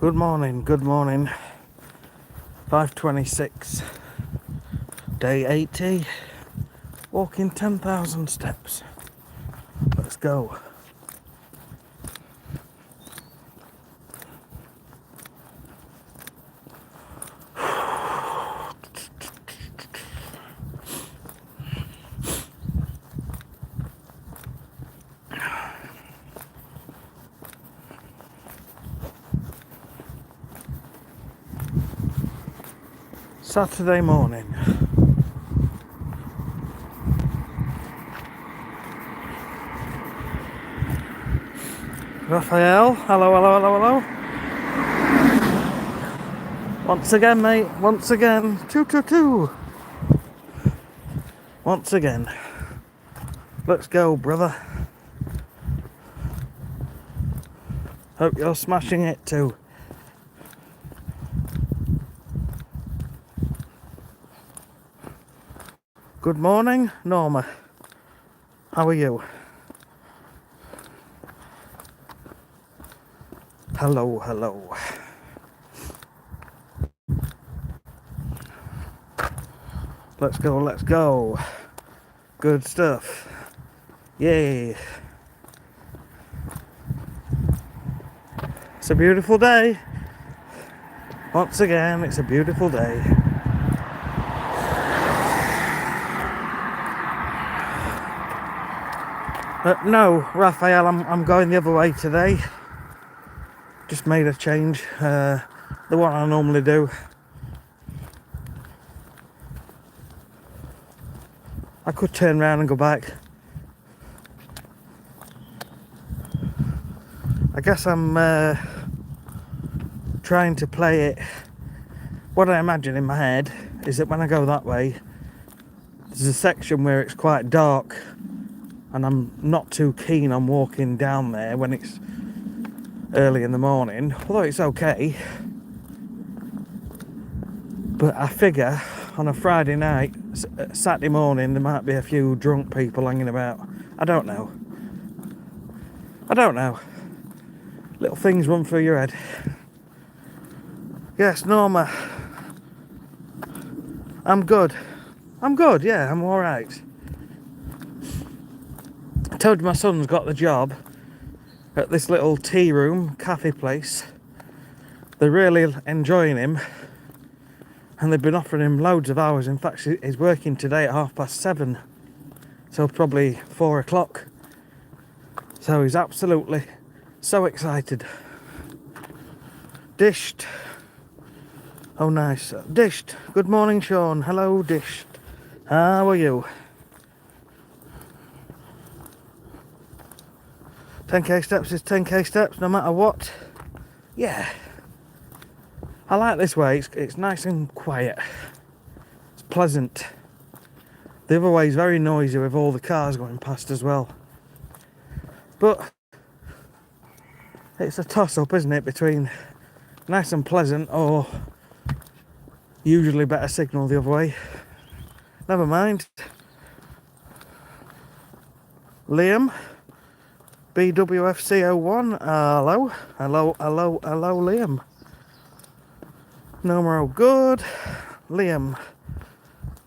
Good morning, 5:26, day 80, walking 10,000 steps. Let's go. Saturday morning. Raphael, hello. Once again, mate, once again. Two. Once again. Let's go, brother. Hope you're smashing it too. Good morning, Norma. How are you? Hello. Let's go. Good stuff. Yay. It's a beautiful day. Once again, it's a beautiful day. No, Raphael, I'm going the other way today. Just made a change. The one I normally do. I could turn around and go back. I guess I'm trying to play it. What I imagine in my head is that when I go that way, there's a section where it's quite dark, and I'm not too keen on walking down there when it's early in the morning, although it's okay. But I figure on a Friday night, Saturday morning, there might be a few drunk people hanging about. I don't know. Little things run through your head. Yes, Norma. I'm good, yeah, I'm alright. I told you my son's got the job at this little tea room, cafe place. They're really enjoying him, and they've been offering him loads of hours. In fact, he's working today at 7:30, so probably 4 o'clock. So he's absolutely so excited. Dished. Oh, nice. Dished. Good morning, Sean. Hello, Dished. How are you? 10k steps is 10k steps, no matter what. Yeah. I like this way. It's nice and quiet. It's pleasant. The other way is very noisy with all the cars going past as well. But it's a toss-up, isn't it, between nice and pleasant or usually better signal the other way. Never mind. Liam, BWFC01, hello, Liam. No more good. Liam,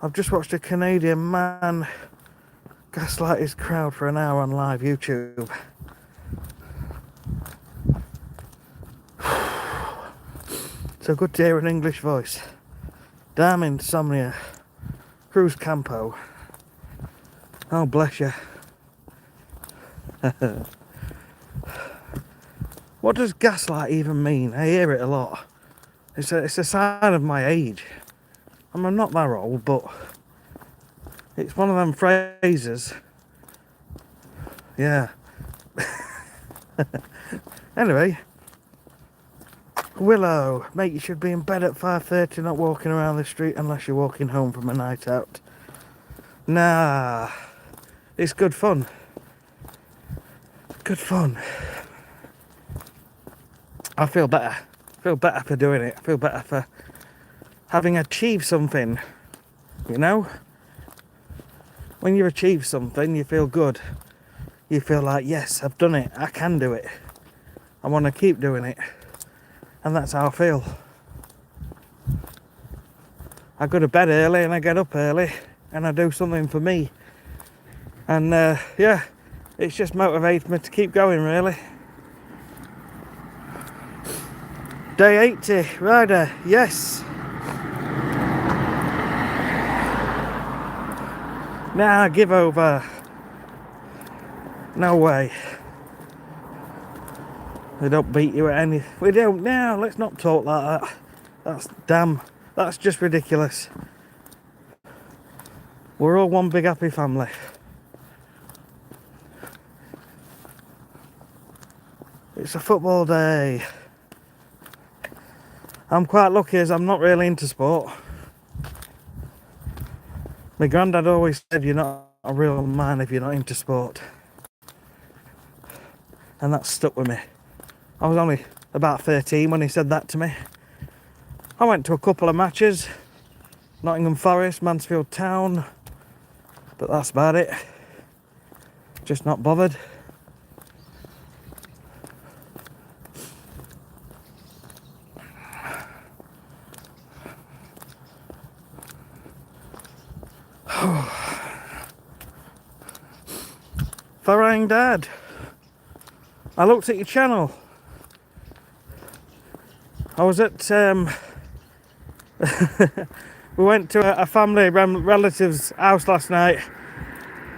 I've just watched a Canadian man gaslight his crowd for an hour on live YouTube. So good to hear an English voice. Damn insomnia. Cruz Campo. Oh, bless you. What does gaslight even mean? I hear it a lot. It's a sign of my age. I mean, I'm not that old, but it's one of them phrases. Yeah. Anyway. Willow, mate, you should be in bed at 5:30, not walking around the street unless you're walking home from a night out. Nah, it's good fun. Good fun. I feel better. I feel better for doing it. I feel better for having achieved something, you know? When you achieve something, you feel good. You feel like, yes, I've done it. I can do it. I want to keep doing it. And that's how I feel. I go to bed early and I get up early and I do something for me. And yeah, it's just motivated me to keep going, really. Day 80, rider, yes. Nah, give over. No way. They don't beat you at any... We don't now, let's not talk like that. That's damn, that's just ridiculous. We're all one big happy family. It's a football day. I'm quite lucky as I'm not really into sport. My granddad always said you're not a real man if you're not into sport. And that stuck with me. I was only about 13 when he said that to me. I went to a couple of matches. Nottingham Forest, Mansfield Town. But that's about it. Just not bothered. Farang Dad, I looked at your channel. I was at we went to a family relative's house last night,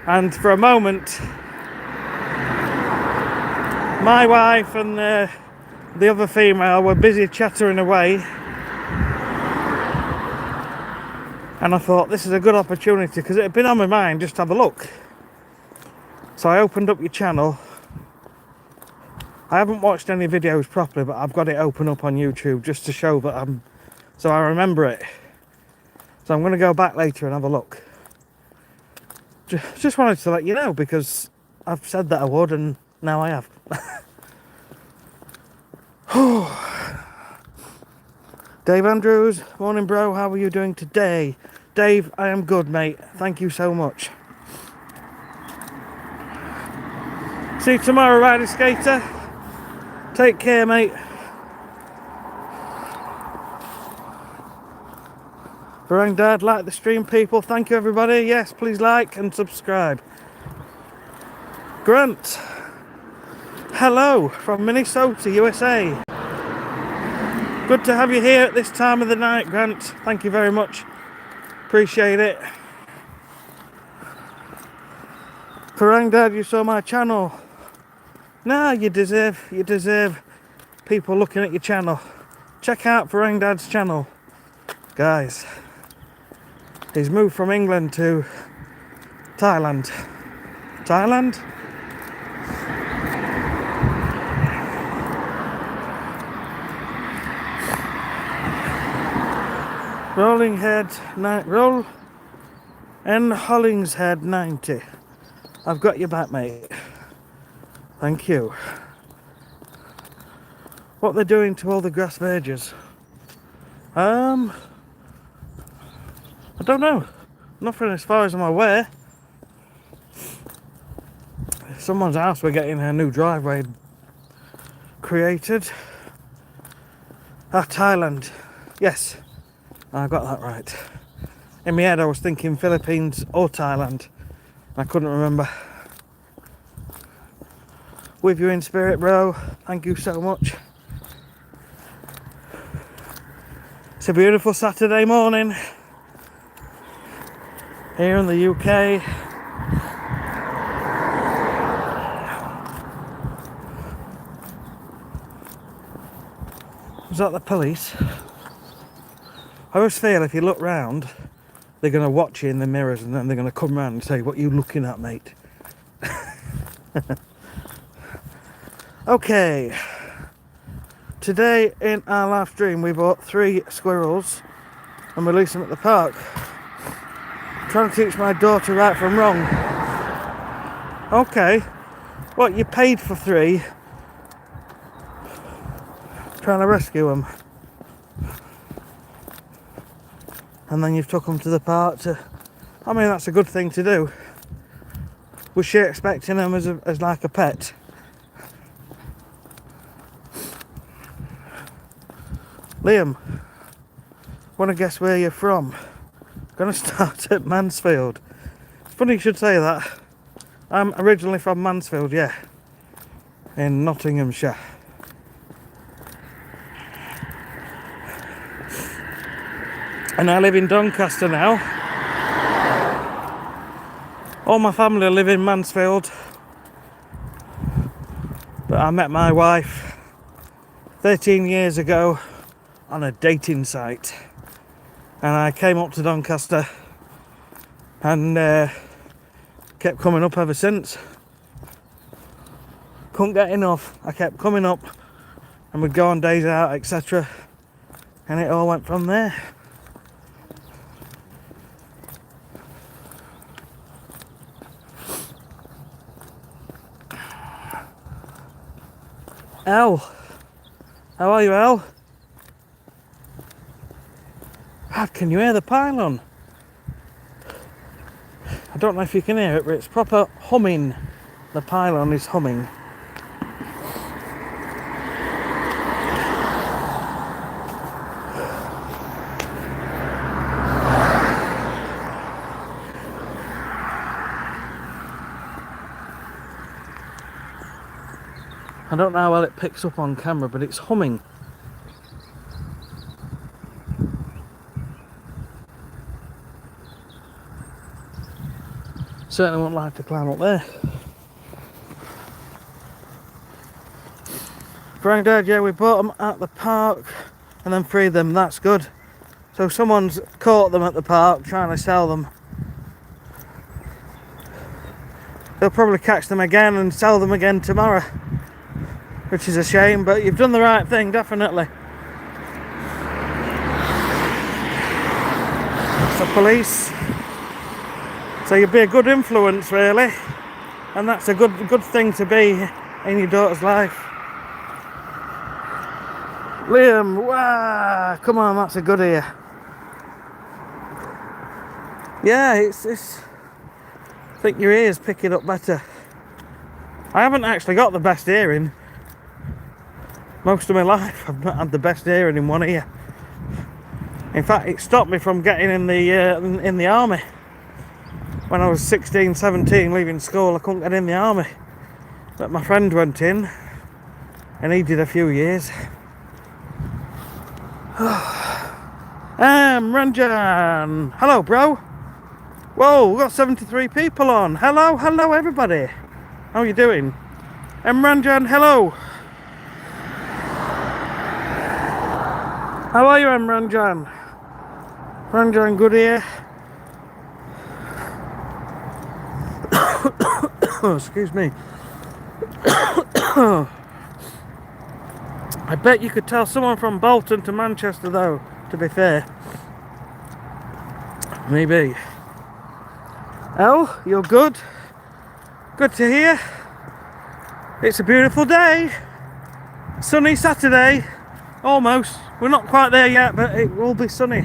and for a moment my wife and the other female were busy chattering away, and I thought this is a good opportunity because it had been on my mind just to have a look. So I opened up your channel. I haven't watched any videos properly, but I've got it open up on YouTube just to show that so I remember it. So I'm going to go back later and have a look. Just wanted to let you know because I've said that I would and now I have. Dave Andrews, morning bro, how are you doing today? Dave, I am good mate, thank you so much. See you tomorrow, Rider Skater. Take care, mate. Farang Dad, like the stream, people. Thank you, everybody. Yes, please like and subscribe. Grant, hello from Minnesota, USA. Good to have you here at this time of the night, Grant. Thank you very much. Appreciate it. Farang Dad, you saw my channel. Nah, you deserve people looking at your channel. Check out Farang Dad's channel. Guys, he's moved from England to Thailand. Thailand? Roll and Hollingshead 90. I've got your back, mate. Thank you. What they're doing to all the grass verges? I don't know. Nothing as far as I'm aware. Someone's house, we're getting a new driveway created. Thailand. Yes, I got that right. In my head I was thinking Philippines or Thailand. I couldn't remember. With you in spirit, bro. Thank you so much. It's a beautiful Saturday morning here in the UK. Is that the police? I always feel if you look round, they're going to watch you in the mirrors and then they're going to come round and say, "What are you looking at, mate?" Okay, today in our live stream we bought 3 squirrels and released them at the park. I'm trying to teach my daughter right from wrong. Okay, what, you paid for 3? Trying to rescue them. And then you've took them to the park to... I mean, that's a good thing to do. Was she expecting them as like a pet? Liam, wanna guess where you're from? Gonna start at Mansfield. Funny you should say that. I'm originally from Mansfield, yeah. In Nottinghamshire. And I live in Doncaster now. All my family live in Mansfield. But I met my wife 13 years ago on a dating site. And I came up to Doncaster and kept coming up ever since. Couldn't get enough. I kept coming up and we'd go on days out, etc. And it all went from there. Elle, how are you, Elle? God, can you hear the pylon? I don't know if you can hear it, but it's proper humming. The pylon is humming. I don't know how well it picks up on camera, but it's humming. Certainly wouldn't like to climb up there. Granddad, yeah, we bought them at the park and then freed them. That's good. So someone's caught them at the park trying to sell them. They'll probably catch them again and sell them again tomorrow, which is a shame, but you've done the right thing, definitely. It's the police. So you'd be a good influence, really, and that's a good thing to be in your daughter's life. Liam, wow, come on, that's a good ear. Yeah, it's I think your ears pick it up better. I haven't actually got the best hearing. Most of my life I've not had the best hearing in one ear. In fact, it stopped me from getting in the army. When I was 16, 17, leaving school, I couldn't get in the army. But my friend went in, and he did a few years. Ranjan! Hello, bro! Whoa, we've got 73 people on. Hello everybody! How are you doing? Ranjan, hello! How are you, Ranjan? Ranjan, good here. Oh, excuse me. I bet you could tell someone from Bolton to Manchester, though, to be fair. Maybe. Elle, you're good? Good to hear. It's a beautiful day. Sunny Saturday. Almost. We're not quite there yet, but it will be sunny.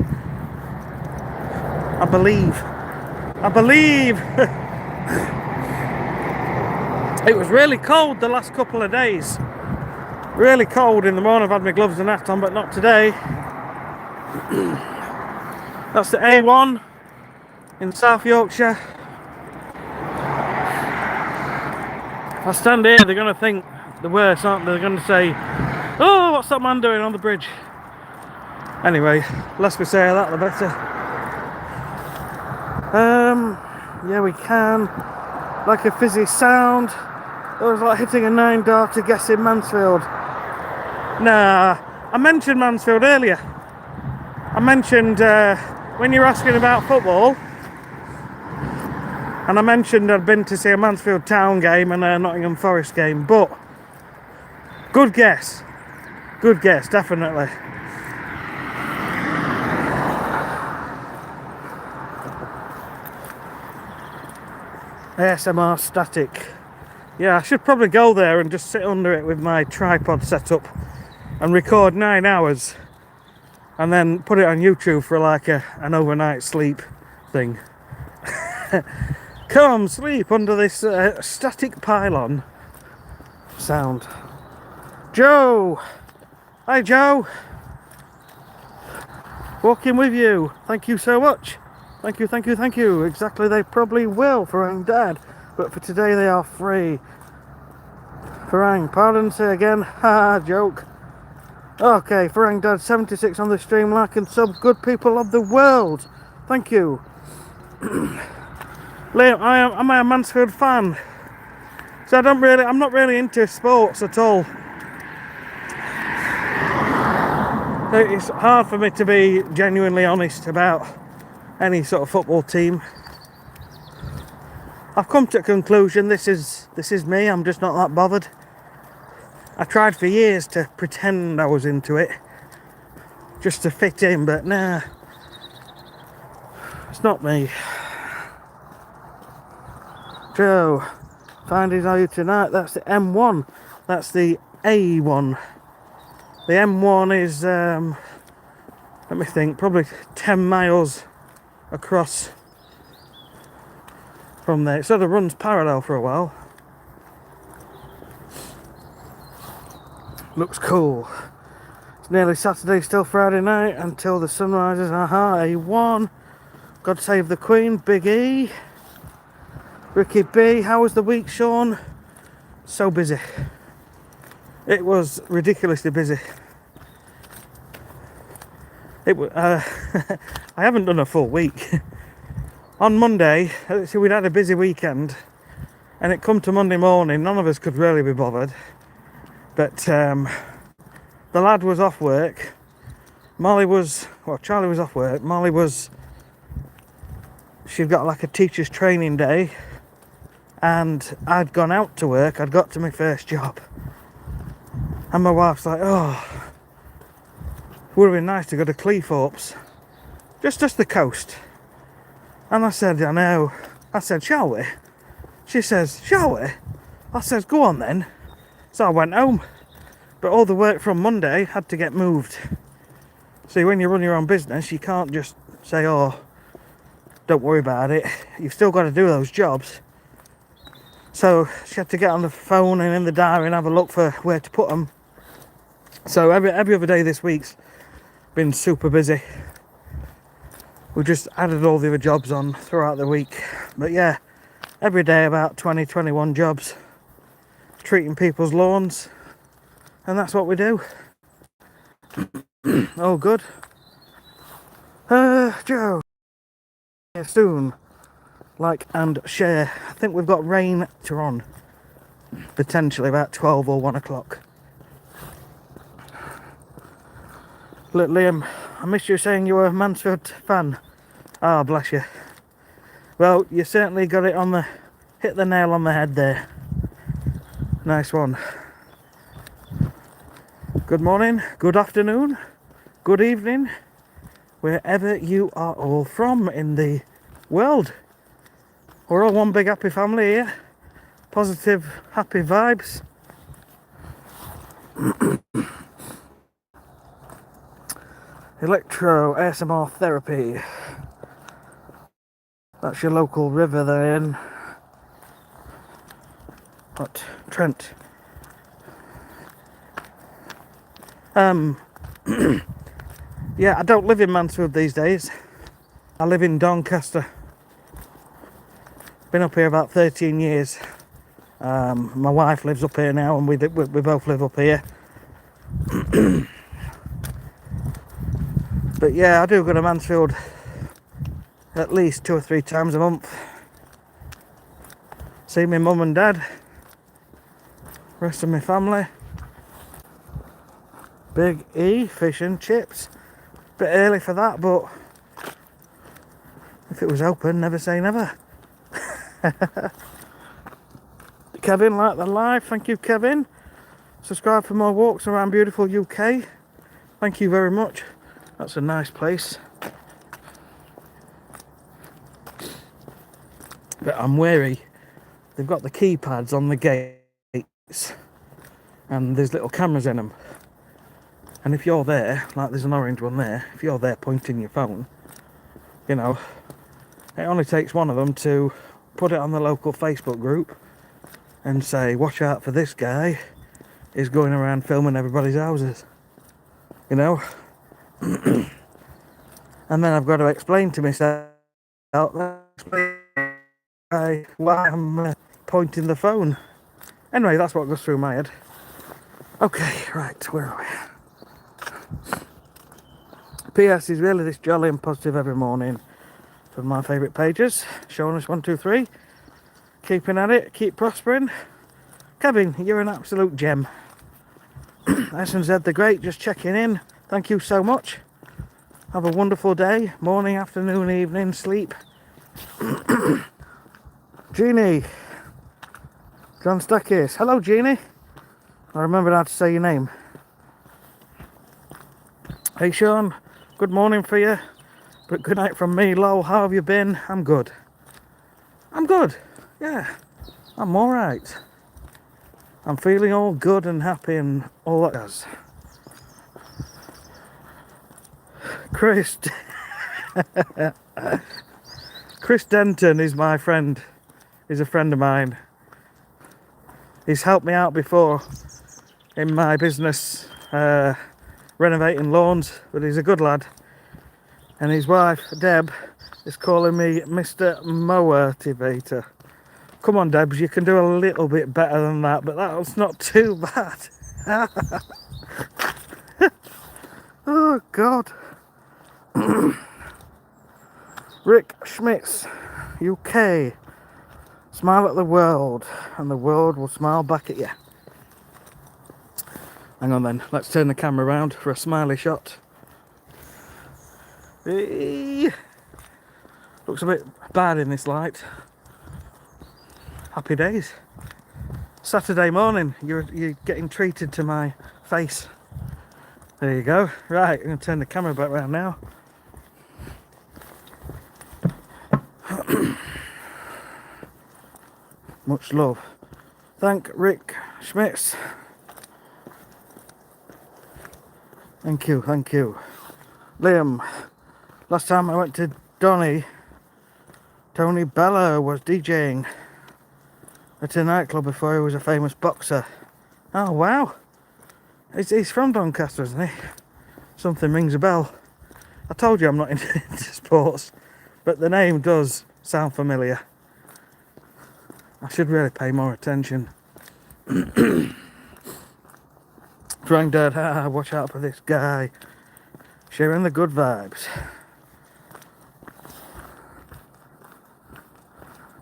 I believe. It was really cold the last couple of days. Really cold in the morning. I've had my gloves and hat on, but not today. That's the A1 in South Yorkshire. If I stand here, they're going to think the worst, aren't they? They're going to say, oh, what's that man doing on the bridge? Anyway, less we say that, the better. Yeah, we can. Like a fizzy sound. It was like hitting a 9-dart to guess in Mansfield. Nah, I mentioned Mansfield earlier. I mentioned when you were asking about football, and I mentioned I'd been to see a Mansfield Town game and a Nottingham Forest game, but good guess, definitely. ASMR static. Yeah, I should probably go there and just sit under it with my tripod set up and record 9 hours and then put it on YouTube for like an overnight sleep thing. Come sleep under this static pylon sound. Joe! Hi, Joe! Walking with you. Thank you so much. Thank you, thank you, thank you. Exactly, they probably will, Farang Dad. But for today, they are free. Farang, pardon, say again. Haha, joke. Okay, Farang Dad, 76 on the stream, like and sub. Good people of the world. Thank you. Liam, am I a Mansfield fan? So I'm not really into sports at all. It's hard for me to be genuinely honest about any sort of football team. I've come to a conclusion, this is me, I'm just not that bothered. I tried for years to pretend I was into it, just to fit in, but nah, it's not me. Joe, findings are you tonight? That's the M1, that's the A1. The M1 is, let me think, probably 10 miles across from there. It sort of runs parallel for a while. Looks cool. It's nearly Saturday, still Friday night until the sun rises. Aha, A1. God save the Queen, Big E. Ricky B, how was the week, Sean? So busy. It was ridiculously busy. I haven't done a full week. On Monday, so we'd had a busy weekend, and it come to Monday morning, none of us could really be bothered. But the lad was off work. Charlie was off work. She'd got like a teacher's training day, and I'd gone out to work. I'd got to my first job, and my wife's like, "Oh, would have been nice to go to Cleethorpes, just the coast." And I said, "I know." I said, "Shall we?" She says, "Shall we?" I said, "Go on then." So I went home, but all the work from Monday had to get moved. See, when you run your own business, you can't just say, "Oh, don't worry about it." You've still got to do those jobs. So she had to get on the phone and in the diary and have a look for where to put them. So every other day this week's been super busy. We just added all the other jobs on throughout the week. But yeah, every day about 20, 21 jobs. Treating people's lawns. And that's what we do. Oh, good. Joe. Yeah, soon. Like and share. I think we've got rain to on. Potentially about 12 or 1 o'clock. Look, Liam, I missed you saying you were a Mansfield fan. Ah, oh, bless you. Well, you certainly got it hit the nail on the head there. Nice one. Good morning, good afternoon, good evening, wherever you are all from in the world. We're all one big happy family here. Positive, happy vibes. Electro ASMR therapy. That's your local river there in what, Trent. Yeah, I don't live in Mansfield these days. I live in Doncaster. Been up here about 13 years. My wife lives up here now, and we both live up here. But yeah, I do go to Mansfield at least 2 or 3 times a month. See my mum and dad, rest of my family. Big E, fish and chips. Bit early for that, but if it was open, never say never. Kevin, like the live, thank you, Kevin. Subscribe for more walks around beautiful UK. Thank you very much. That's a nice place. But I'm wary. They've got the keypads on the gates, and there's little cameras in them. And if you're there, like there's an orange one there, if you're there pointing your phone, you know, it only takes one of them to put it on the local Facebook group and say, watch out for this guy, he's going around filming everybody's houses. You know? And then I've got to explain to myself why I'm pointing the phone. Anyway, that's what goes through my head. Okay, right, where are we? PS is really this jolly and positive every morning. From my favourite pages, Shaunus 123. Keeping at it, keep prospering. Kevin, you're an absolute gem. S&Z the Great, just checking in. Thank you so much. Have a wonderful day, morning, afternoon, evening, sleep. Jeannie, John Stackis. Hello, Jeannie. I remembered how to say your name. Hey, Sean. Good morning for you. But good night from me, Lol. How have you been? I'm good. I'm good. Yeah. I'm alright. I'm feeling all good and happy and all that does. Chris Denton is my friend. He's a friend of mine. He's helped me out before in my business, renovating lawns, but he's a good lad. And his wife, Deb, is calling me Mr. Motivator. Come on, Debs, you can do a little bit better than that, but that's not too bad. Oh, God. Rick Schmitz, UK. Smile at the world, and the world will smile back at you. Hang on then, let's turn the camera around for a smiley shot. Looks a bit bad in this light. Happy days. Saturday morning, you're getting treated to my face. There you go. Right, I'm going to turn the camera back around now. Much love. Thank Rick Schmitz. Thank you, thank you. Liam, last time I went to Donny, Tony Bella was DJing at a nightclub before he was a famous boxer. Oh, wow. He's from Doncaster, isn't he? Something rings a bell. I told you I'm not into sports, but the name does sound familiar. I should really pay more attention. Granddad, watch out for this guy. Sharing the good vibes.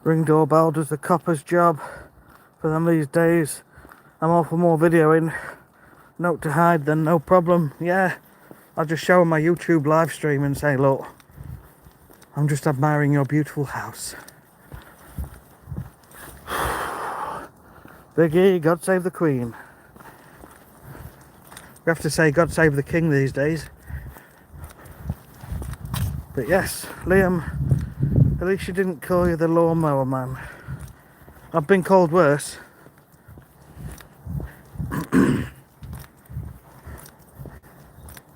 Ring doorbell does the copper's job for them these days. I'm all for more videoing. Note to hide then, no problem. Yeah, I'll just show them my YouTube live stream and say, look, I'm just admiring your beautiful house. Biggie, God save the Queen. We have to say God save the King these days. But yes, Liam, at least you didn't call you the lawnmower man. I've been called worse.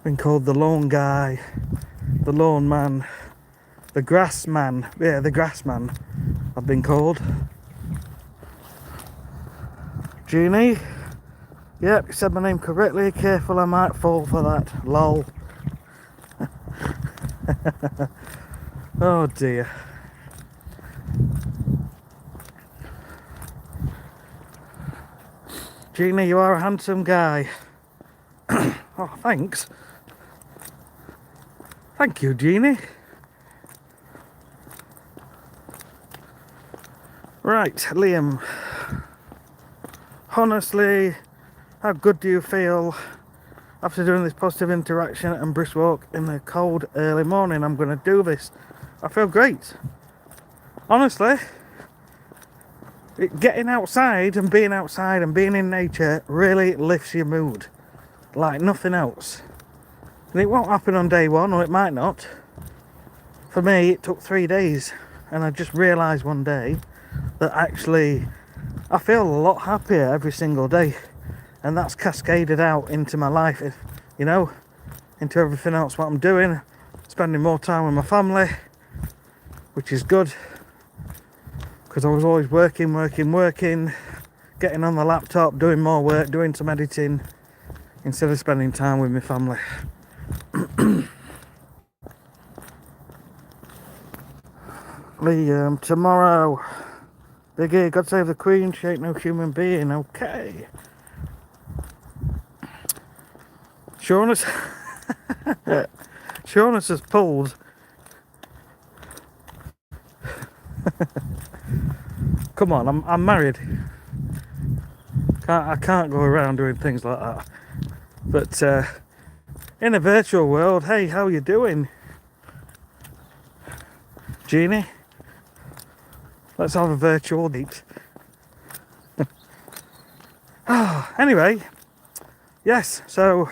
Been called the lawn guy, the lawn man, the grass man. Yeah, the grass man I've been called. Jeannie, yep, you said my name correctly. Careful, I might fall for that. Lol. Oh dear. Jeannie, you are a handsome guy. Oh, thanks. Thank you, Jeannie. Right, Liam. Honestly, how good do you feel after doing this positive interaction and brisk walk in the cold early morning? I'm going to do this. I feel great. Honestly, getting outside and being in nature really lifts your mood like nothing else. And it won't happen on day one, or it might not. For me, it took 3 days, and I just realised one day that actually I feel a lot happier every single day, and that's cascaded out into my life, you know, into everything else what I'm doing, spending more time with my family, which is good, because I was always working, getting on the laptop, doing more work, doing some editing, instead of spending time with my family. Liam, tomorrow. Biggie, God save the Queen, she ain't no human being, okay. Shaunus, Shaunus has pulled. Come on, I'm married. I can't go around doing things like that. But in a virtual world, hey, how you doing? Jeannie? Let's have a virtual date. Anyway, yes, so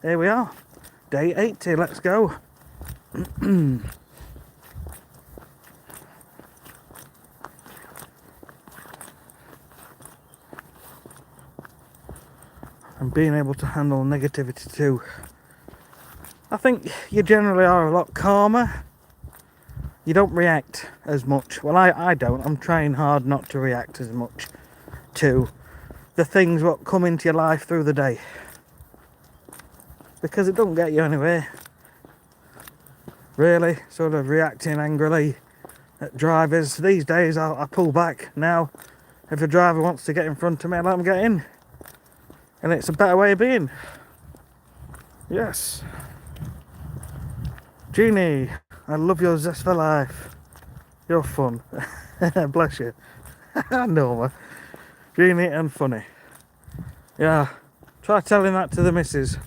here we are. Day 80, let's go. And being able to handle negativity too. I think you generally are a lot calmer. You don't react as much. Well, I don't. I'm trying hard not to react as much to the things what come into your life through the day. Because it don't get you anywhere. Really, sort of reacting angrily at drivers. These days I pull back now. If a driver wants to get in front of me, I let them get in. And it's a better way of being. Yes. Jeannie, I love your zest for life. You're fun. Bless you. Norma. Jeannie and funny. Yeah. Try telling that to the missus.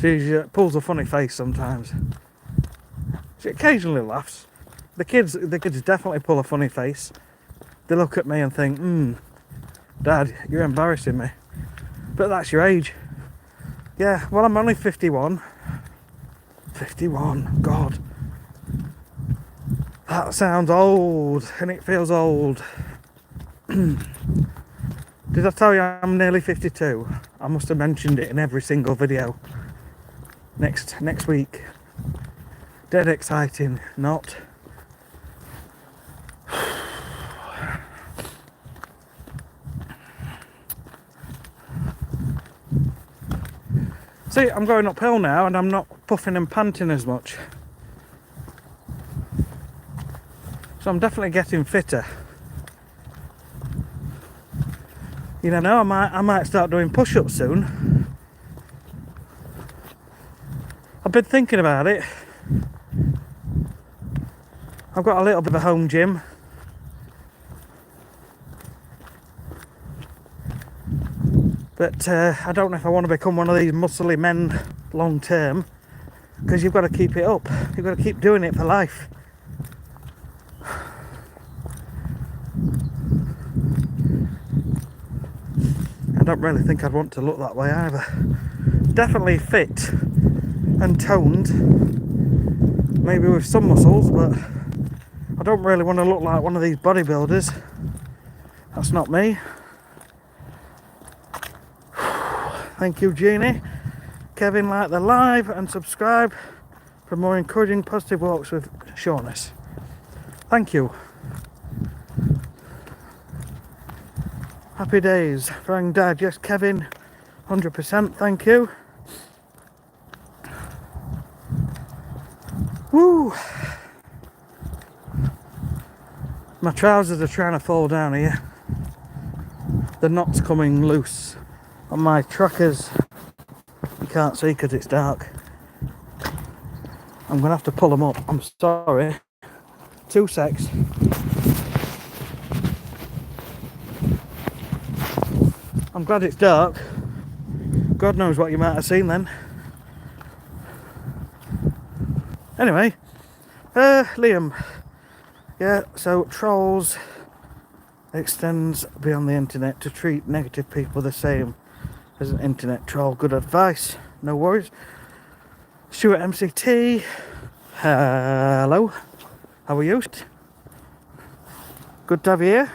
She pulls a funny face sometimes. She occasionally laughs. The kids definitely pull a funny face. They look at me and think, Dad, you're embarrassing me. But that's your age. Yeah, well, I'm only 51. 51, God. That sounds old, and it feels old. Did I tell you I'm nearly 52? I must have mentioned it in every single video. Next week. Dead exciting, not. See, I'm going uphill now and I'm not puffing and panting as much. So I'm definitely getting fitter. You never know, I might start doing push-ups soon. I've been thinking about it. I've got a little bit of a home gym. But I don't know if I want to become one of these muscly men long term, because you've got to keep it up. You've got to keep doing it for life. I don't really think I'd want to look that way either. Definitely fit and toned, maybe with some muscles, but I don't really want to look like one of these bodybuilders. That's not me. Thank you, Jeannie. Kevin, like the live and subscribe for more encouraging positive walks with Shaunus. Thank you. Happy days. Frank Dad, yes, Kevin, 100%, thank you. Woo! My trousers are trying to fall down here. The knot's coming loose on my trackers. You can't see because it's dark. I'm going to have to pull them up. I'm sorry. 2 secs. I'm glad it's dark. God knows what you might have seen then. Anyway, Liam. Yeah, so trolls extends beyond the internet to treat negative people the same as an internet troll. Good advice. No worries. Stuart MCT. Hello. How are you? Good to have you here.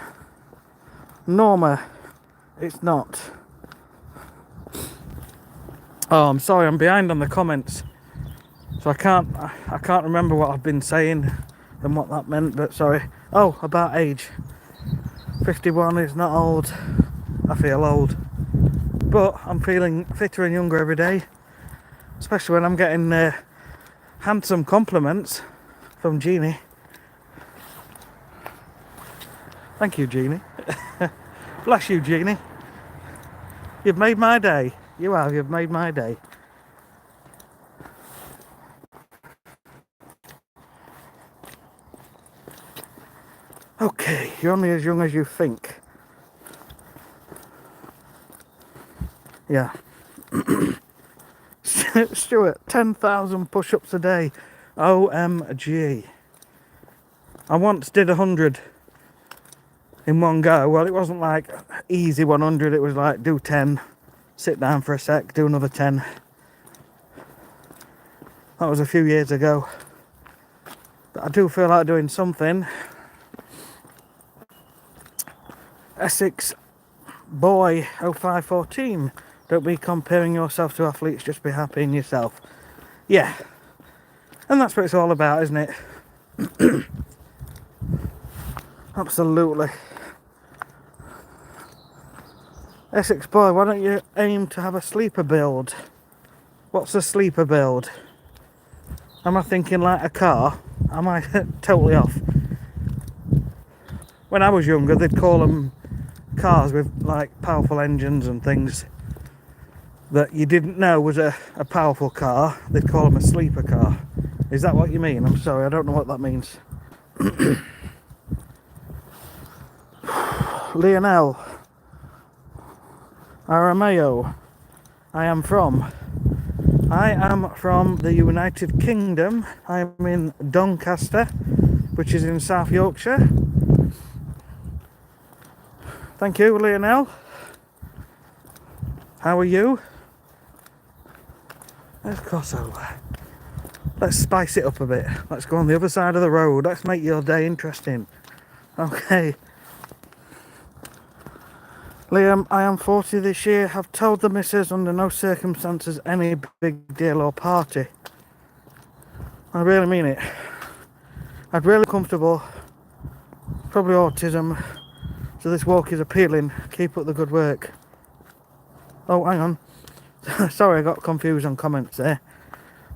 Norma. It's not. Oh, I'm sorry, I'm behind on the comments. So I can't remember what I've been saying and what that meant, but sorry. Oh, about age. 51 is not old. I feel old. But I'm feeling fitter and younger every day. Especially when I'm getting Handsome compliments from Jeannie. Thank you, Jeannie. Bless you, Jeannie. You've made my day. You have, you've made my day. Okay, you're only as young as you think. Yeah. Stuart, 10,000 push-ups a day. OMG. I once did 100 in one go. Well, it wasn't like easy 100. It was like do 10, sit down for a sec, do another 10. That was a few years ago. But I do feel like doing something. Essex boy 0514. Don't be comparing yourself to athletes, just be happy in yourself. Yeah. And that's what it's all about, isn't it? Absolutely. Essex boy, why don't you aim to have a sleeper build? What's a sleeper build? Am I thinking like a car? Am I totally off? When I was younger, they'd call them cars with like powerful engines and things that you didn't know was a powerful car. They'd call them a sleeper car. Is that what you mean? I'm sorry, I don't know what that means. Lionel Arameo. I am from the United Kingdom. I am in Doncaster, which is in South Yorkshire. Thank you, Lionel. How are you? Let's cross over. Let's spice it up a bit. Let's go on the other side of the road. Let's make your day interesting. Okay. Liam, I am 40 this year. Have told the missus under no circumstances any big deal or party. I really mean it. I'm really comfortable. Probably autism. So this walk is appealing. Keep up the good work. Oh, hang on. Sorry, I got confused on comments there.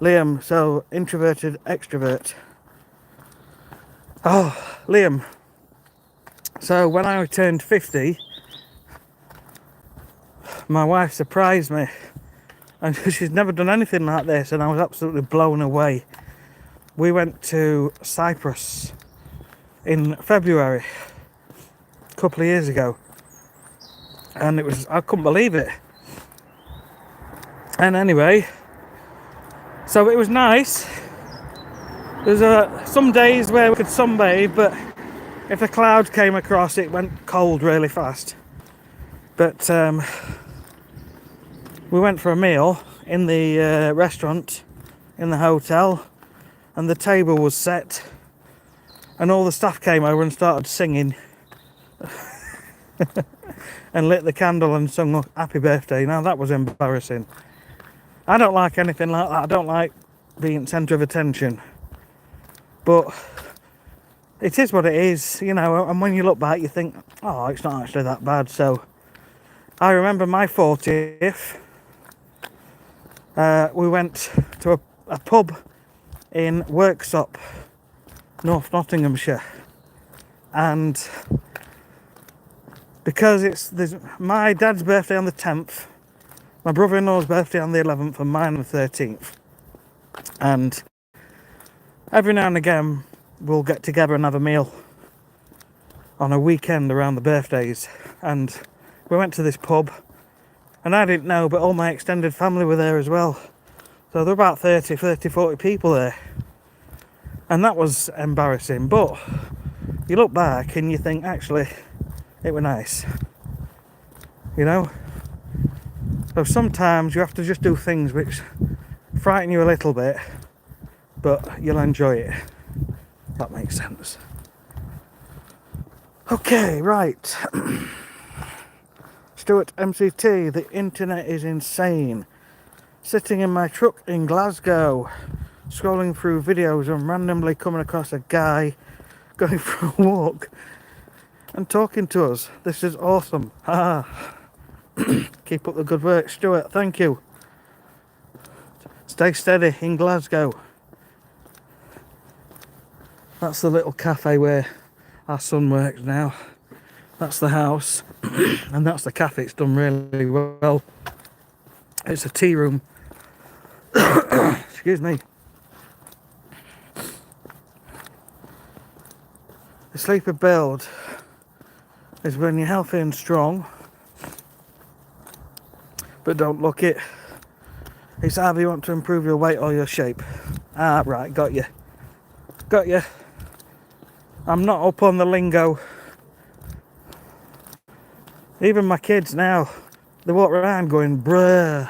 Liam, so introverted, extrovert. Oh, Liam. So when I turned 50, my wife surprised me. And she's never done anything like this, and I was absolutely blown away. We went to Cyprus in February, a couple of years ago. And I couldn't believe it. And anyway, so it was nice. There's some days where we could sunbathe, but if the clouds came across, it went cold really fast. But we went for a meal in the restaurant in the hotel, and the table was set, and all the staff came over and started singing and lit the candle and sung happy birthday. Now that was embarrassing. I don't like anything like that. I don't like being centre of attention, but it is what it is, you know. And when you look back, you think, oh, it's not actually that bad. So I remember my 40th. We went to a pub in Worksop, North Nottinghamshire, and because there's my dad's birthday on the 10th, my brother-in-law's birthday on the 11th, and mine on the 13th, and every now and again we'll get together and have a meal on a weekend around the birthdays. And we went to this pub, and I didn't know, but all my extended family were there as well. So there were about 40 people there. And that was embarrassing. But you look back and you think, actually, it was nice. You know? So sometimes you have to just do things which frighten you a little bit, but you'll enjoy it. That makes sense. Okay, right. Stuart MCT, the internet is insane. Sitting in my truck in Glasgow, scrolling through videos and randomly coming across a guy going for a walk and talking to us. This is awesome. Keep up the good work, Stuart. Thank you. Stay steady in Glasgow. That's the little cafe where our son works now. That's the house. And that's the cafe. It's done really well. It's a tea room. Excuse me. The sleeper build is when you're healthy and strong, but don't look it. It's either you want to improve your weight or your shape. Ah, right, got you. Got you. I'm not up on the lingo. Even my kids now, they walk around going, bruh.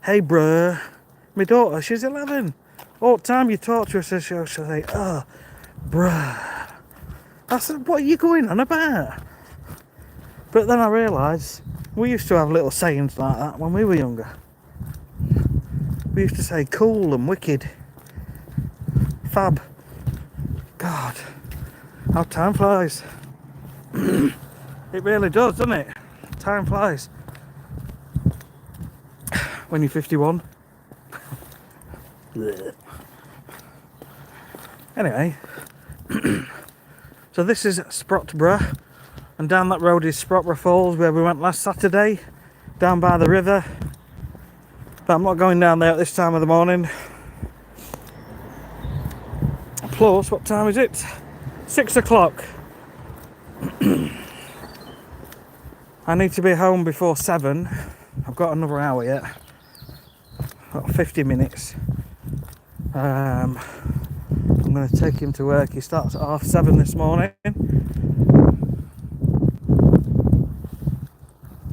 Hey, bruh. My daughter, she's 11. All the time you talk to her, she'll say, oh, bruh. I said, what are you going on about? But then I realised we used to have little sayings like that when we were younger. We used to say cool and wicked. Fab. God, how time flies. It really does, doesn't it? Time flies. When you're 51. Anyway. So this is Sprotborough, and down that road is Sprotborough Falls, where we went last Saturday, down by the river. But I'm not going down there at this time of the morning. Plus, what time is it? 6 o'clock. I need to be home before 7. I've got another hour yet. Got 50 minutes. I'm going to take him to work. He starts at 7:30 this morning.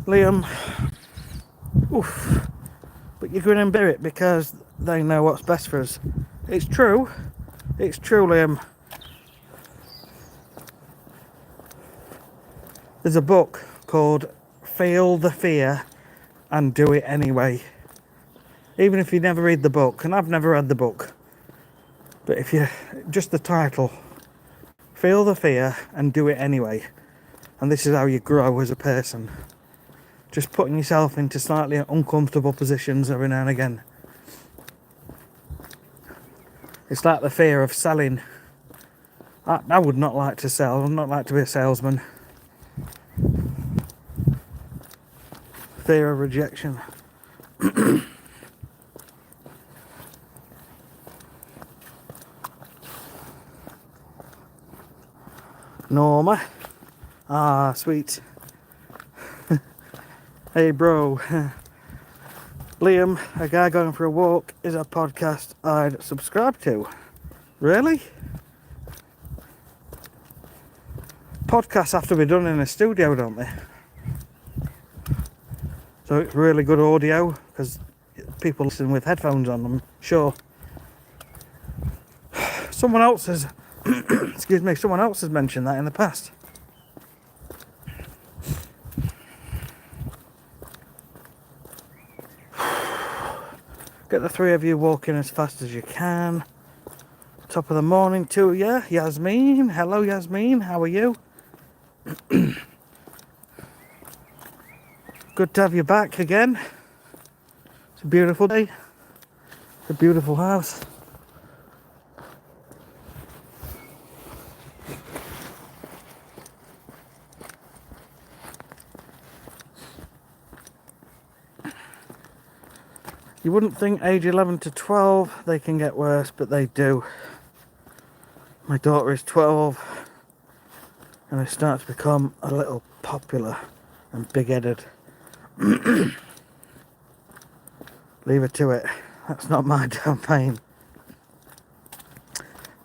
Liam, oof, but you're going to bear it because they know what's best for us. It's true, Liam. There's a book called Feel the Fear and Do It Anyway. Even if you never read the book, and I've never read the book, but if you, just the title, Feel the Fear and Do It Anyway. And this is how you grow as a person. Just putting yourself into slightly uncomfortable positions every now and again. It's like the fear of selling. I would not like to sell. I'd not like to be a salesman. Fear of rejection. Norma. Ah, sweet. Hey, bro. Liam, a guy going for a walk, is a podcast I'd subscribe to. Really? Podcasts have to be done in a studio, don't they? So it's really good audio, because people listen with headphones on them, sure. Someone else has, excuse me, someone else has mentioned that in the past. Get the three of you walking as fast as you can. Top of the morning to you, Yasmin. Hello, Yasmin. How are you? Good to have you back again. It's a beautiful day. It's a beautiful house. You wouldn't think age 11 to 12 they can get worse, but they do. My daughter is 12 and they start to become a little popular and big-headed. Leave her to it. That's not my domain.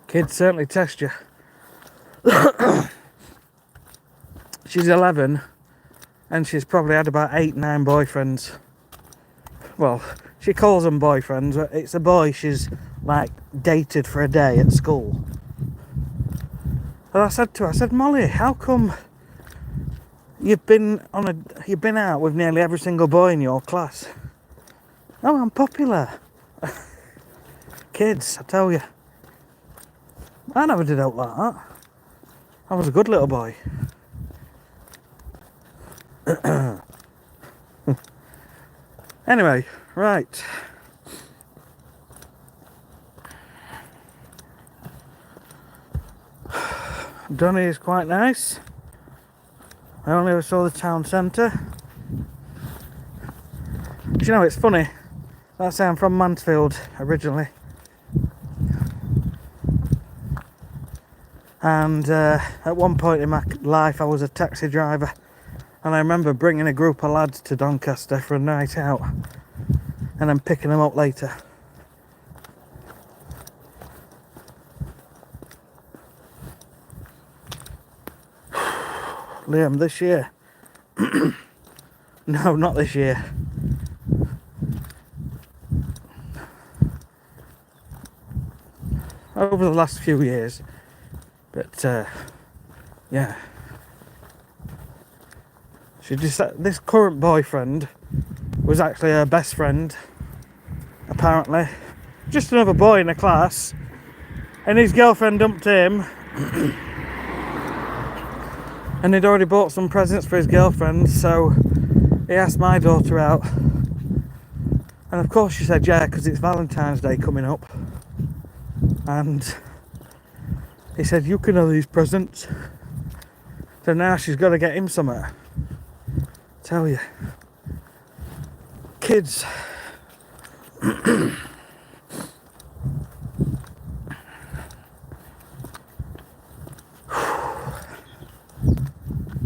Kids certainly test you. She's 11 and she's probably had about 8-9 boyfriends. Well, she calls them boyfriends, but it's a boy she's like dated for a day at school. And I said to her, I said, Molly, how come you've been out with nearly every single boy in your class? Oh, I'm popular. Kids, I tell you. I never did out like that. I was a good little boy. Anyway, right. Dunny is quite nice. I only ever saw the town centre. Do you know, it's funny. That's I'm from Mansfield originally. And at one point in my life I was a taxi driver. And I remember bringing a group of lads to Doncaster for a night out. And then picking them up later. Liam, this year? No, not this year. Over the last few years. But, yeah. This current boyfriend was actually her best friend, apparently. Just another boy in the class. And his girlfriend dumped him. And he'd already bought some presents for his girlfriend, so he asked my daughter out. And of course she said yeah, because it's Valentine's Day coming up. And he said, you can have these presents. So now she's got to get him something. Tell you. Kids.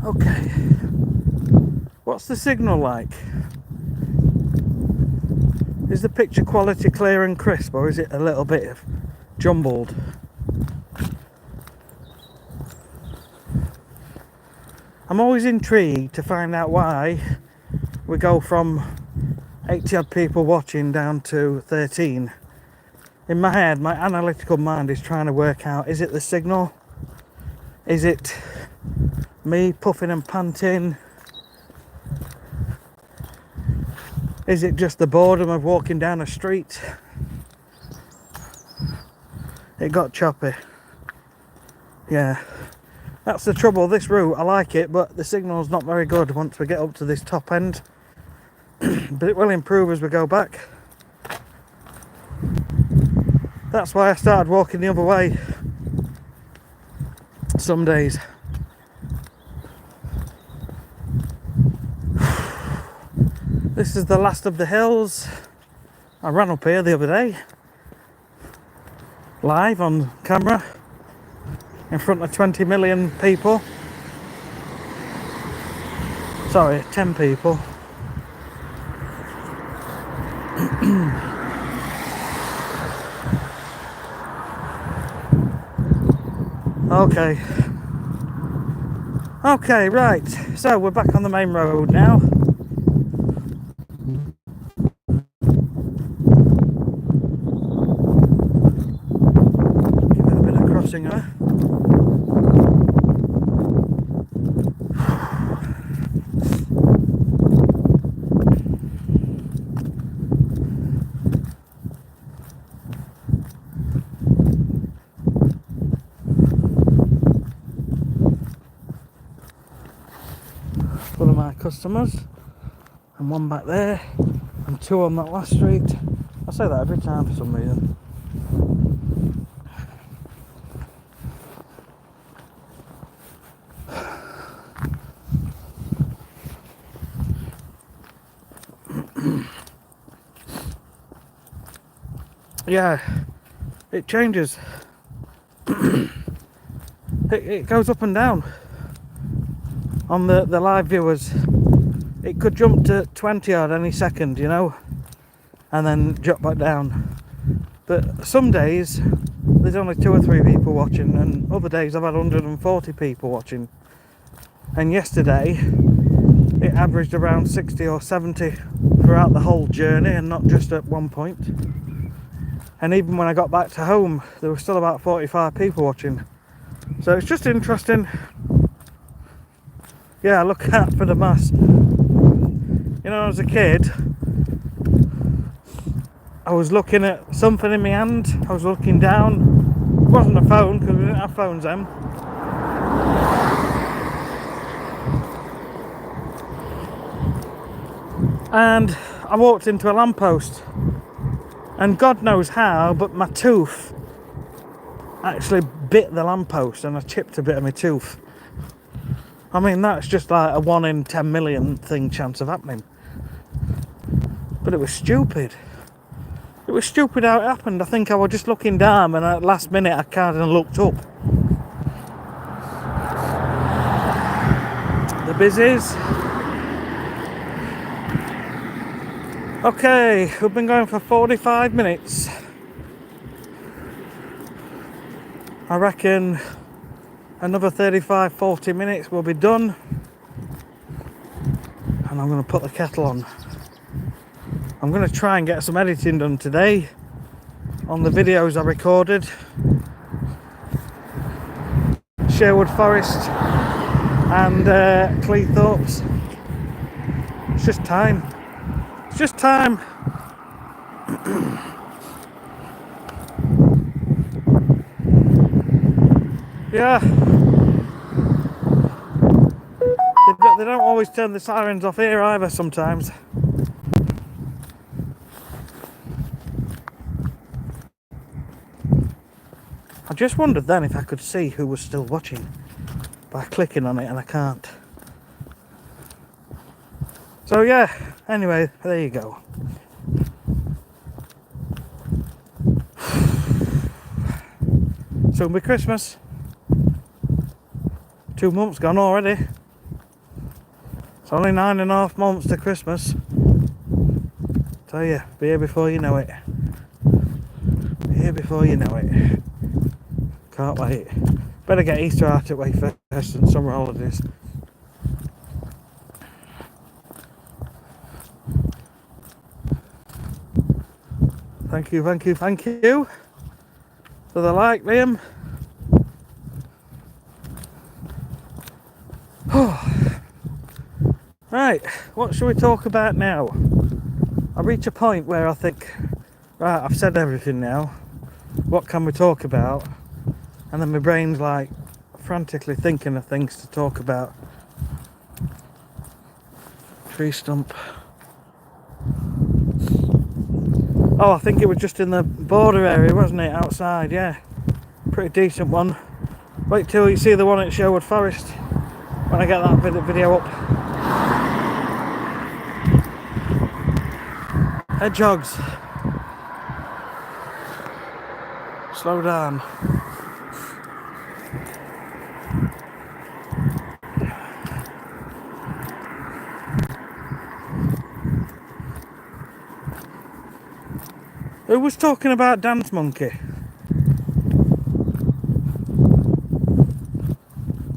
Okay. What's the signal like? Is the picture quality clear and crisp, or is it a little bit jumbled? I'm always intrigued to find out why we go from 80 odd people watching down to 13. In my head, my analytical mind is trying to work out, is it the signal? Is it me puffing and panting? Is it just the boredom of walking down a street? It got choppy. Yeah. That's the trouble. This route, I like it, but the signal's not very good once we get up to this top end. But it will improve as we go back. That's why I started walking the other way some days. This is the last of the hills. I ran up here the other day, live on camera, in front of 20 million people. Sorry, 10 people. Okay, right. So we're back on the main road now. Give it a bit of crossing there. One of my customers, and one back there, and two on that last street. I say that every time for some reason. Yeah, it changes. It goes up and down. On the live viewers, it could jump to 20 odd any second, you know, and then drop back down. But some days there's only 2 or 3 people watching, and other days I've had 140 people watching. And yesterday it averaged around 60 or 70 throughout the whole journey, and not just at one point. And even when I got back to home, there were still about 45 people watching. So it's just interesting. Yeah, look out for the mass. You know, as a kid, I was looking at something in my hand. I was looking down. It wasn't a phone, because we didn't have phones then. And I walked into a lamppost. And God knows how, but my tooth actually bit the lamppost and I chipped a bit of my tooth. I mean, that's just like a 1 in 10 million thing chance of happening. But it was stupid. It was stupid how it happened. I think I was just looking down and at last minute I kind of looked up. The busies. Okay, we've been going for 45 minutes. I reckon another 35-40 minutes will be done. And I'm going to put the kettle on. I'm going to try and get some editing done today on the videos I recorded. Sherwood Forest and Cleethorpes. It's just time. It's just time. Yeah. They don't always turn the sirens off here either sometimes. I just wondered then if I could see who was still watching by clicking on it, and I can't. So yeah, anyway, there you go. Soon be Christmas. 2 months gone already. It's only 9.5 months to Christmas. Tell you, be here before you know it. Be here before you know it. Can't wait. Better get Easter out of the way first and summer holidays. Thank you, thank you, thank you for the like, Liam. Right, what should we talk about now? I reach a point where I think, right, I've said everything now. What can we talk about? And then my brain's like frantically thinking of things to talk about. Tree stump. Oh, I think it was just in the border area, wasn't it? Outside, yeah. Pretty decent one. Wait till you see the one at Sherwood Forest when I get that video up. Hedgehogs. Slow down. Who was talking about Dance Monkey?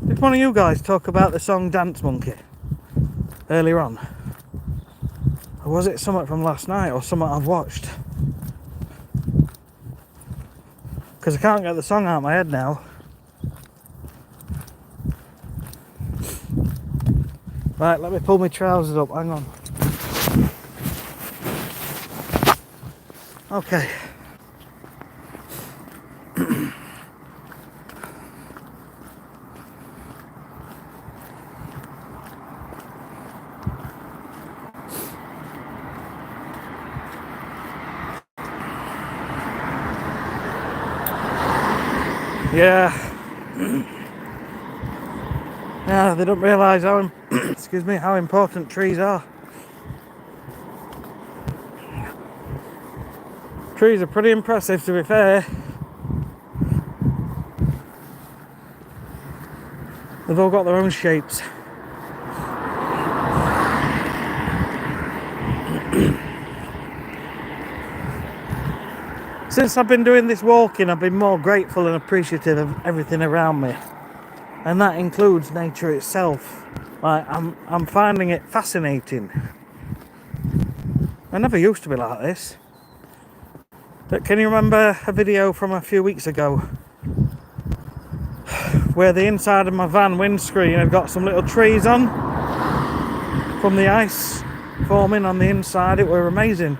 Did one of you guys talk about the song Dance Monkey earlier on? Or was it something from last night or something I've watched? Because I can't get the song out of my head now. Right, let me pull my trousers up, hang on. Okay. Yeah. Yeah, they don't realise how excuse me, how important trees are. Trees are pretty impressive, to be fair. They've all got their own shapes. Since I've been doing this walking, I've been more grateful and appreciative of everything around me, and that includes nature itself. Like, I'm finding it fascinating. I never used to be like this. But can you remember a video from a few weeks ago where the inside of my van windscreen had got some little trees on from the ice forming on the inside? It were amazing.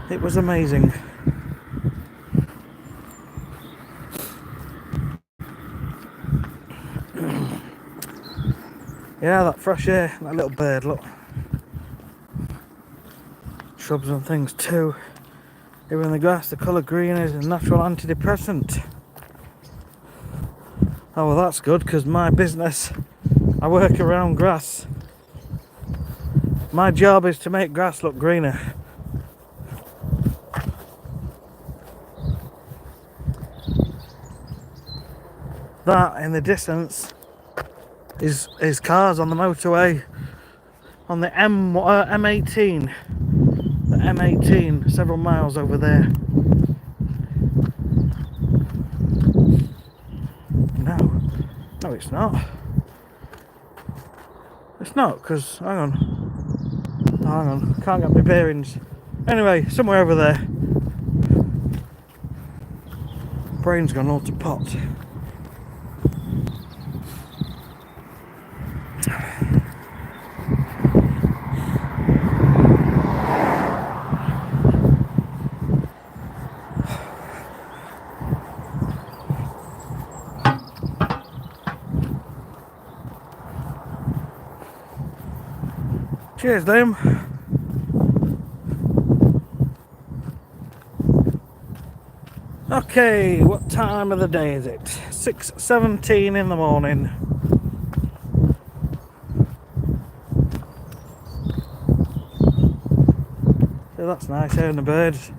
It was amazing. Yeah, that fresh air, that little bird, look. Shrubs and things too. Here in the grass, the colour green is a natural antidepressant. Oh, well, that's good, because my business, I work around grass. My job is to make grass look greener. That in the distance is cars on the motorway, on the M18. The M18, several miles over there. No, it's not. It's not, because, hang on, can't get my bearings. Anyway, somewhere over there. Brain's gone all to pot. Cheers, Liam. Okay, what time of the day is it? 6:17 in the morning. So that's nice, hearing the birds.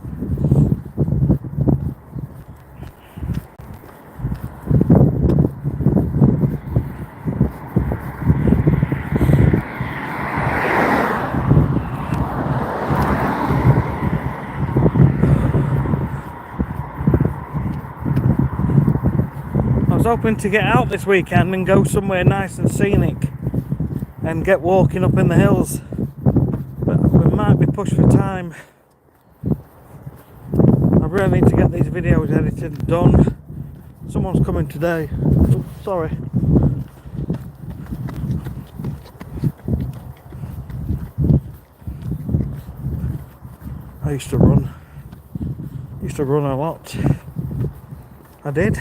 I was hoping to get out this weekend and go somewhere nice and scenic and get walking up in the hills, but we might be pushed for time. I really need to get these videos edited and done. Someone's coming today. Oh, sorry. I used to run a lot. I did.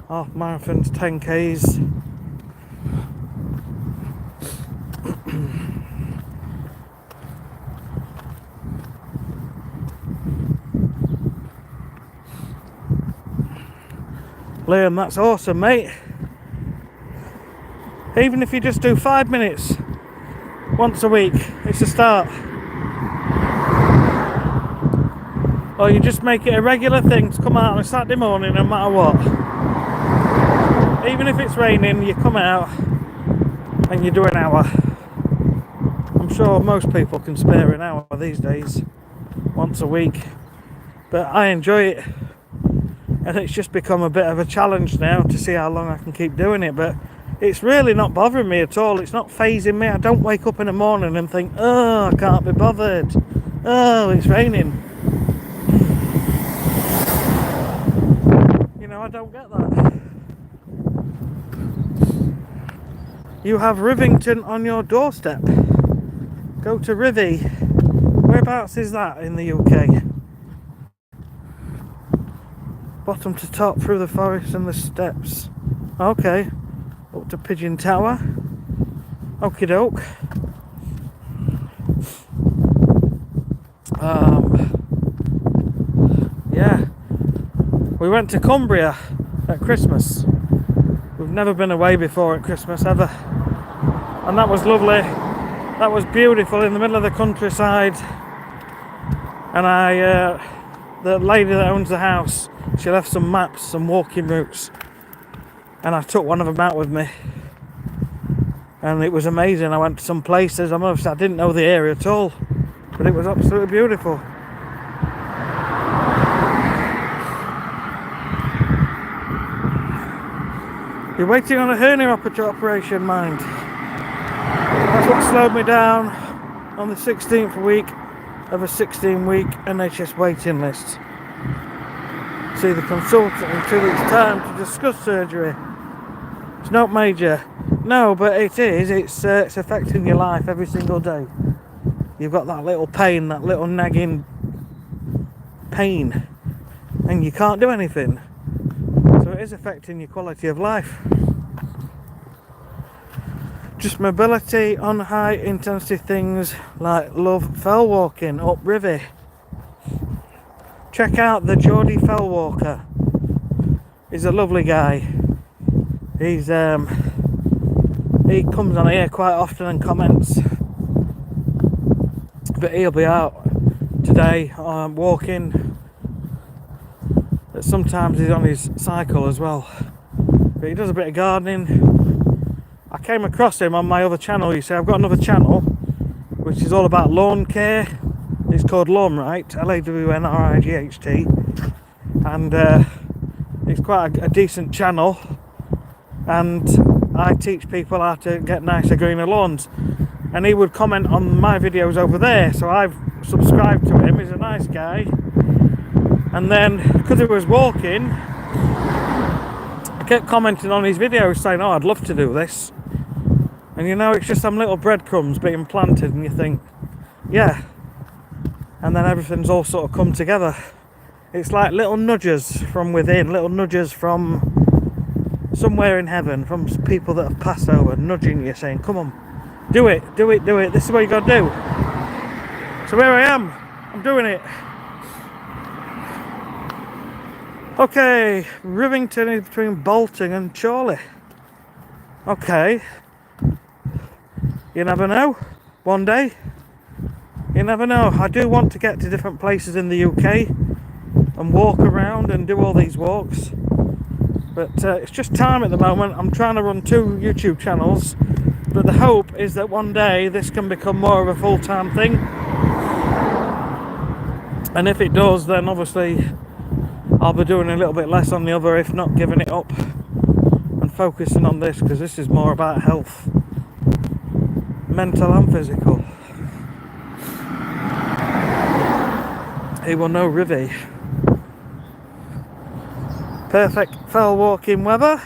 Half marathons, 10Ks. Liam, that's awesome, mate. Even if you just do 5 minutes once a week, it's a start. Or you just make it a regular thing to come out on a Saturday morning no matter what. Even if it's raining, you come out and you do an hour. I'm sure most people can spare an hour these days, once a week. But I enjoy it. And it's just become a bit of a challenge now to see how long I can keep doing it. But it's really not bothering me at all. It's not phasing me. I don't wake up in the morning and think, oh, I can't be bothered. Oh, it's raining. You know, I don't get that. You have Rivington on your doorstep. Go to Rivy. Whereabouts is that in the UK? Bottom to top, through the forest and the steps. Okay. Up to Pigeon Tower. Okie doke. Yeah. We went to Cumbria at Christmas. We've never been away before at Christmas, ever. And that was lovely. That was beautiful in the middle of the countryside. And the lady that owns the house, she left some maps, some walking routes. And I took one of them out with me. And it was amazing. I went to some places. I didn't know the area at all. But it was absolutely beautiful. You're waiting on a hernia operation, mind. That's what slowed me down on the 16th week of a 16-week NHS waiting list. See the consultant in 2 weeks' time to discuss surgery. It's not major. No, but it is. It's affecting your life every single day. You've got that little pain, that little nagging pain, and you can't do anything. So it is affecting your quality of life. Just mobility on high intensity things like love fell walking up Rivy. Check out the Geordie Fell Walker. He's a lovely guy. He's he comes on here quite often and comments, but he'll be out today walking. But sometimes he's on his cycle as well. But he does a bit of gardening. I came across him on my other channel. You see, I've got another channel which is all about lawn care. It's called Lawnright, Lawnright, and it's quite a decent channel, and I teach people how to get nicer, greener lawns. And he would comment on my videos over there, so I've subscribed to him. He's a nice guy. And then, because he was walking, I kept commenting on his videos saying, oh, I'd love to do this. And you know, it's just some little breadcrumbs being planted, and you think, yeah. And then everything's all sort of come together. It's like little nudges from within, little nudges from somewhere in heaven, from people that have passed over, nudging you, saying, come on, do it, do it, do it. This is what you got to do. So here I am. I'm doing it. Okay, Rivington is between Bolton and Chorley. Okay. You never know. One day. You never know. I do want to get to different places in the UK and walk around and do all these walks. But it's just time at the moment. I'm trying to run 2 YouTube channels. But the hope is that one day this can become more of a full-time thing. And if it does, then obviously I'll be doing a little bit less on the other, if not giving it up and focusing on this, because this is more about health, mental and physical. He will know Rivy. Perfect fell walking weather,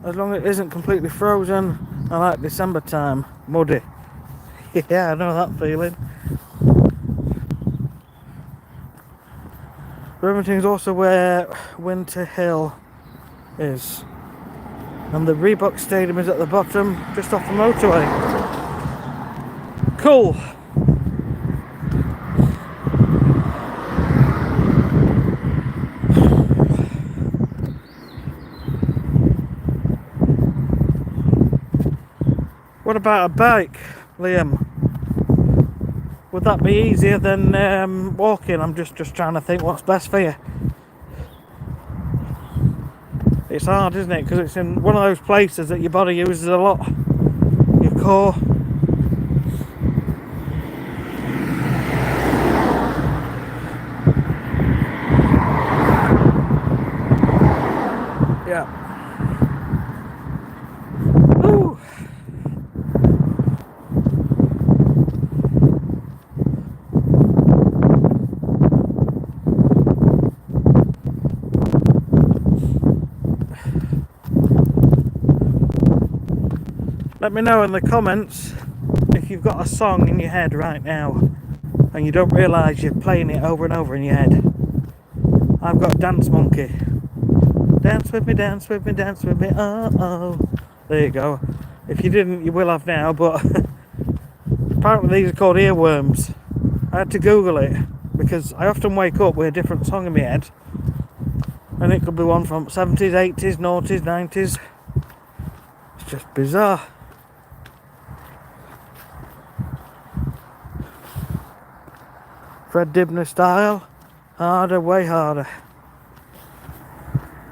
as long as it isn't completely frozen. I like December time, muddy. Yeah, I know that feeling. Rivington is also where Winter Hill is, and the Reebok Stadium is at the bottom, just off the motorway. Cool. What about a bike, Liam? Would that be easier than walking? I'm just trying to think what's best for you. It's hard, isn't it? Because it's in one of those places that your body uses a lot. Your core. Yeah. Ooh. Let me know in the comments if you've got a song in your head right now and you don't realise you're playing it over and over in your head. I've got Dance Monkey. Dance with me, dance with me, dance with me, oh oh. There you go. If you didn't, you will have now, but apparently these are called earworms. I had to Google it because I often wake up with a different song in my head, and it could be one from 70s, 80s, 90s, 90s. It's just bizarre. Fred Dibner style, harder, way harder.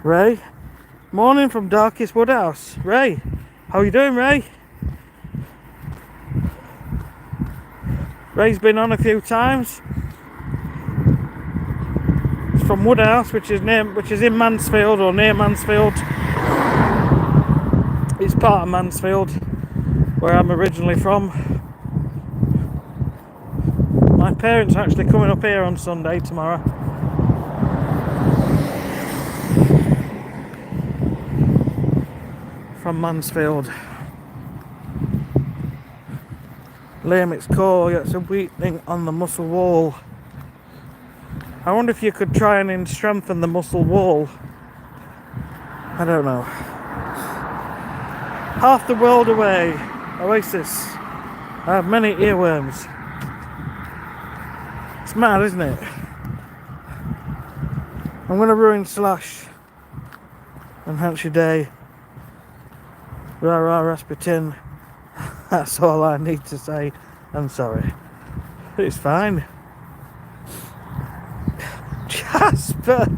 Ray, morning from Darkest Woodhouse. Ray, how you doing, Ray? Ray's been on a few times. It's from Woodhouse, which is in Mansfield, or near Mansfield. It's part of Mansfield, where I'm originally from. My parents are actually coming up here on Sunday tomorrow. From Mansfield. Liam, it's cold, it's a weakening on the muscle wall. I wonder if you could try and strengthen the muscle wall. I don't know. Half the world away. Oasis. I have many earworms. It's mad, isn't it? I'm going to ruin Slash. Enhance your day. Rah rah Rasputin. That's all I need to say. I'm sorry. It's fine. Jasper!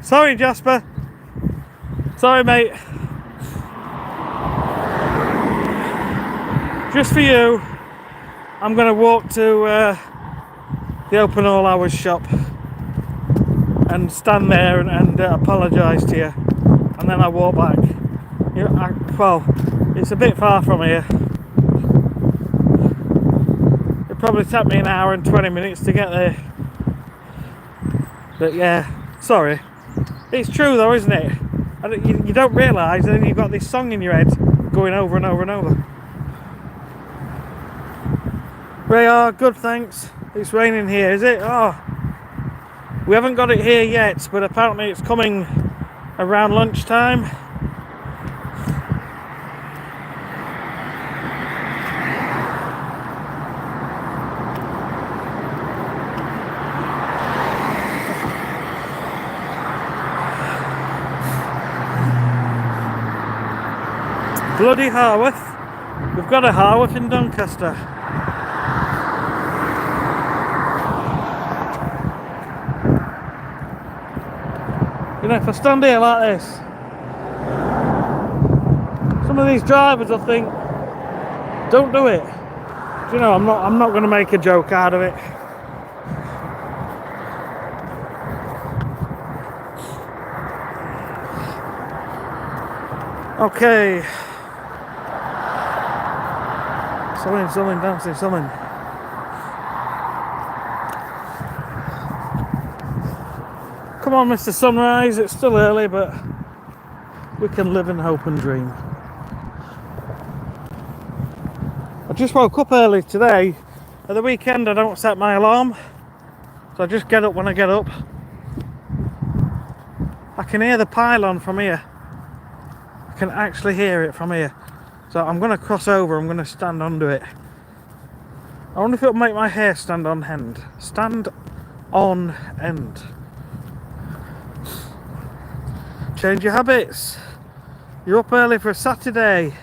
Sorry, Jasper. Sorry, mate. Just for you, I'm going to walk to the open all hours shop and stand there and apologise to you, and then I walk back. Well, it's a bit far from here. It'll probably take me an hour and 20 minutes to get there. But yeah, sorry. It's true though, isn't it? You don't realise, and then you've got this song in your head going over and over and over. We are good, thanks. It's raining here, is it? Oh, we haven't got it here yet, but apparently it's coming around lunchtime. Bloody Harworth. We've got a Harworth in Doncaster. You know, if I stand here like this, some of these drivers will think, don't do it. Do you know, I'm not going to make a joke out of it. Okay. Something, dancing, something. Come on, Mr. Sunrise, it's still early, but we can live in hope and dream. I just woke up early today. At the weekend I don't set my alarm, so I just get up when I get up. I can hear the pylon from here. I can actually hear it from here. So I'm going to cross over, I'm going to stand under it. I wonder if it'll make my hair stand on end. Stand on end. Change your habits. You're up early for a Saturday.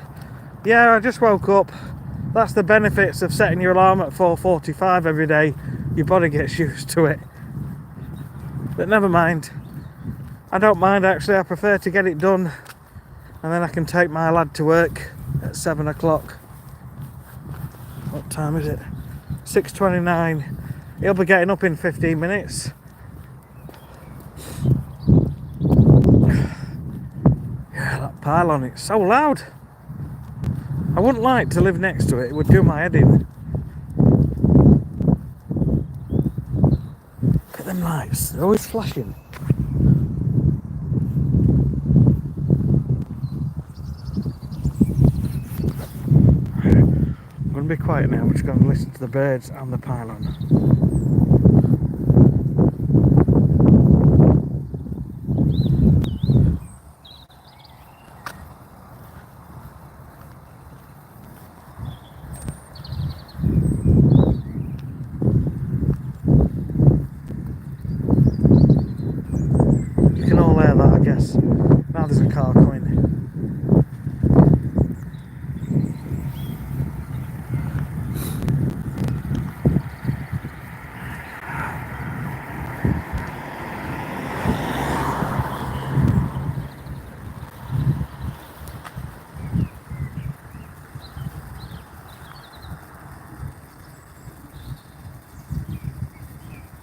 Yeah, I just woke up. That's the benefits of setting your alarm at 4:45 every day. Your body gets used to it. But never mind. I don't mind actually, I prefer to get it done and then I can take my lad to work at 7 o'clock. What time is it? 6:29. He'll be getting up in 15 minutes. Yeah, that pylon, it's so loud. I wouldn't like to live next to it, it would do my head in. Look at them lights, they're always flashing. I'm going to be quiet now, I'm just going to listen to the birds and the pylon. You can all hear that, I guess. Now there's a car coming.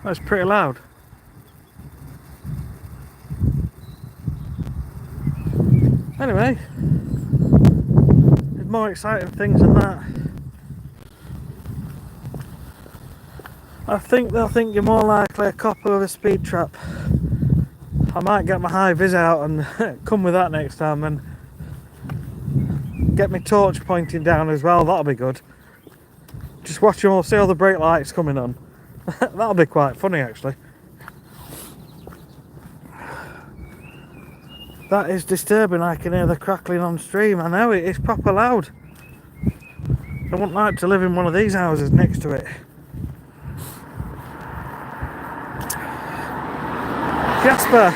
That's pretty loud. Anyway, there's more exciting things than that. I think they'll think you're more likely a copper of a speed trap. I might get my high vis out and come with that next time and get my torch pointing down as well, that'll be good. Just watch them all, see all the brake lights coming on. That'll be quite funny actually. That is disturbing, I can hear the crackling on stream. I know, it is proper loud. I wouldn't like to live in one of these houses next to it. Jasper!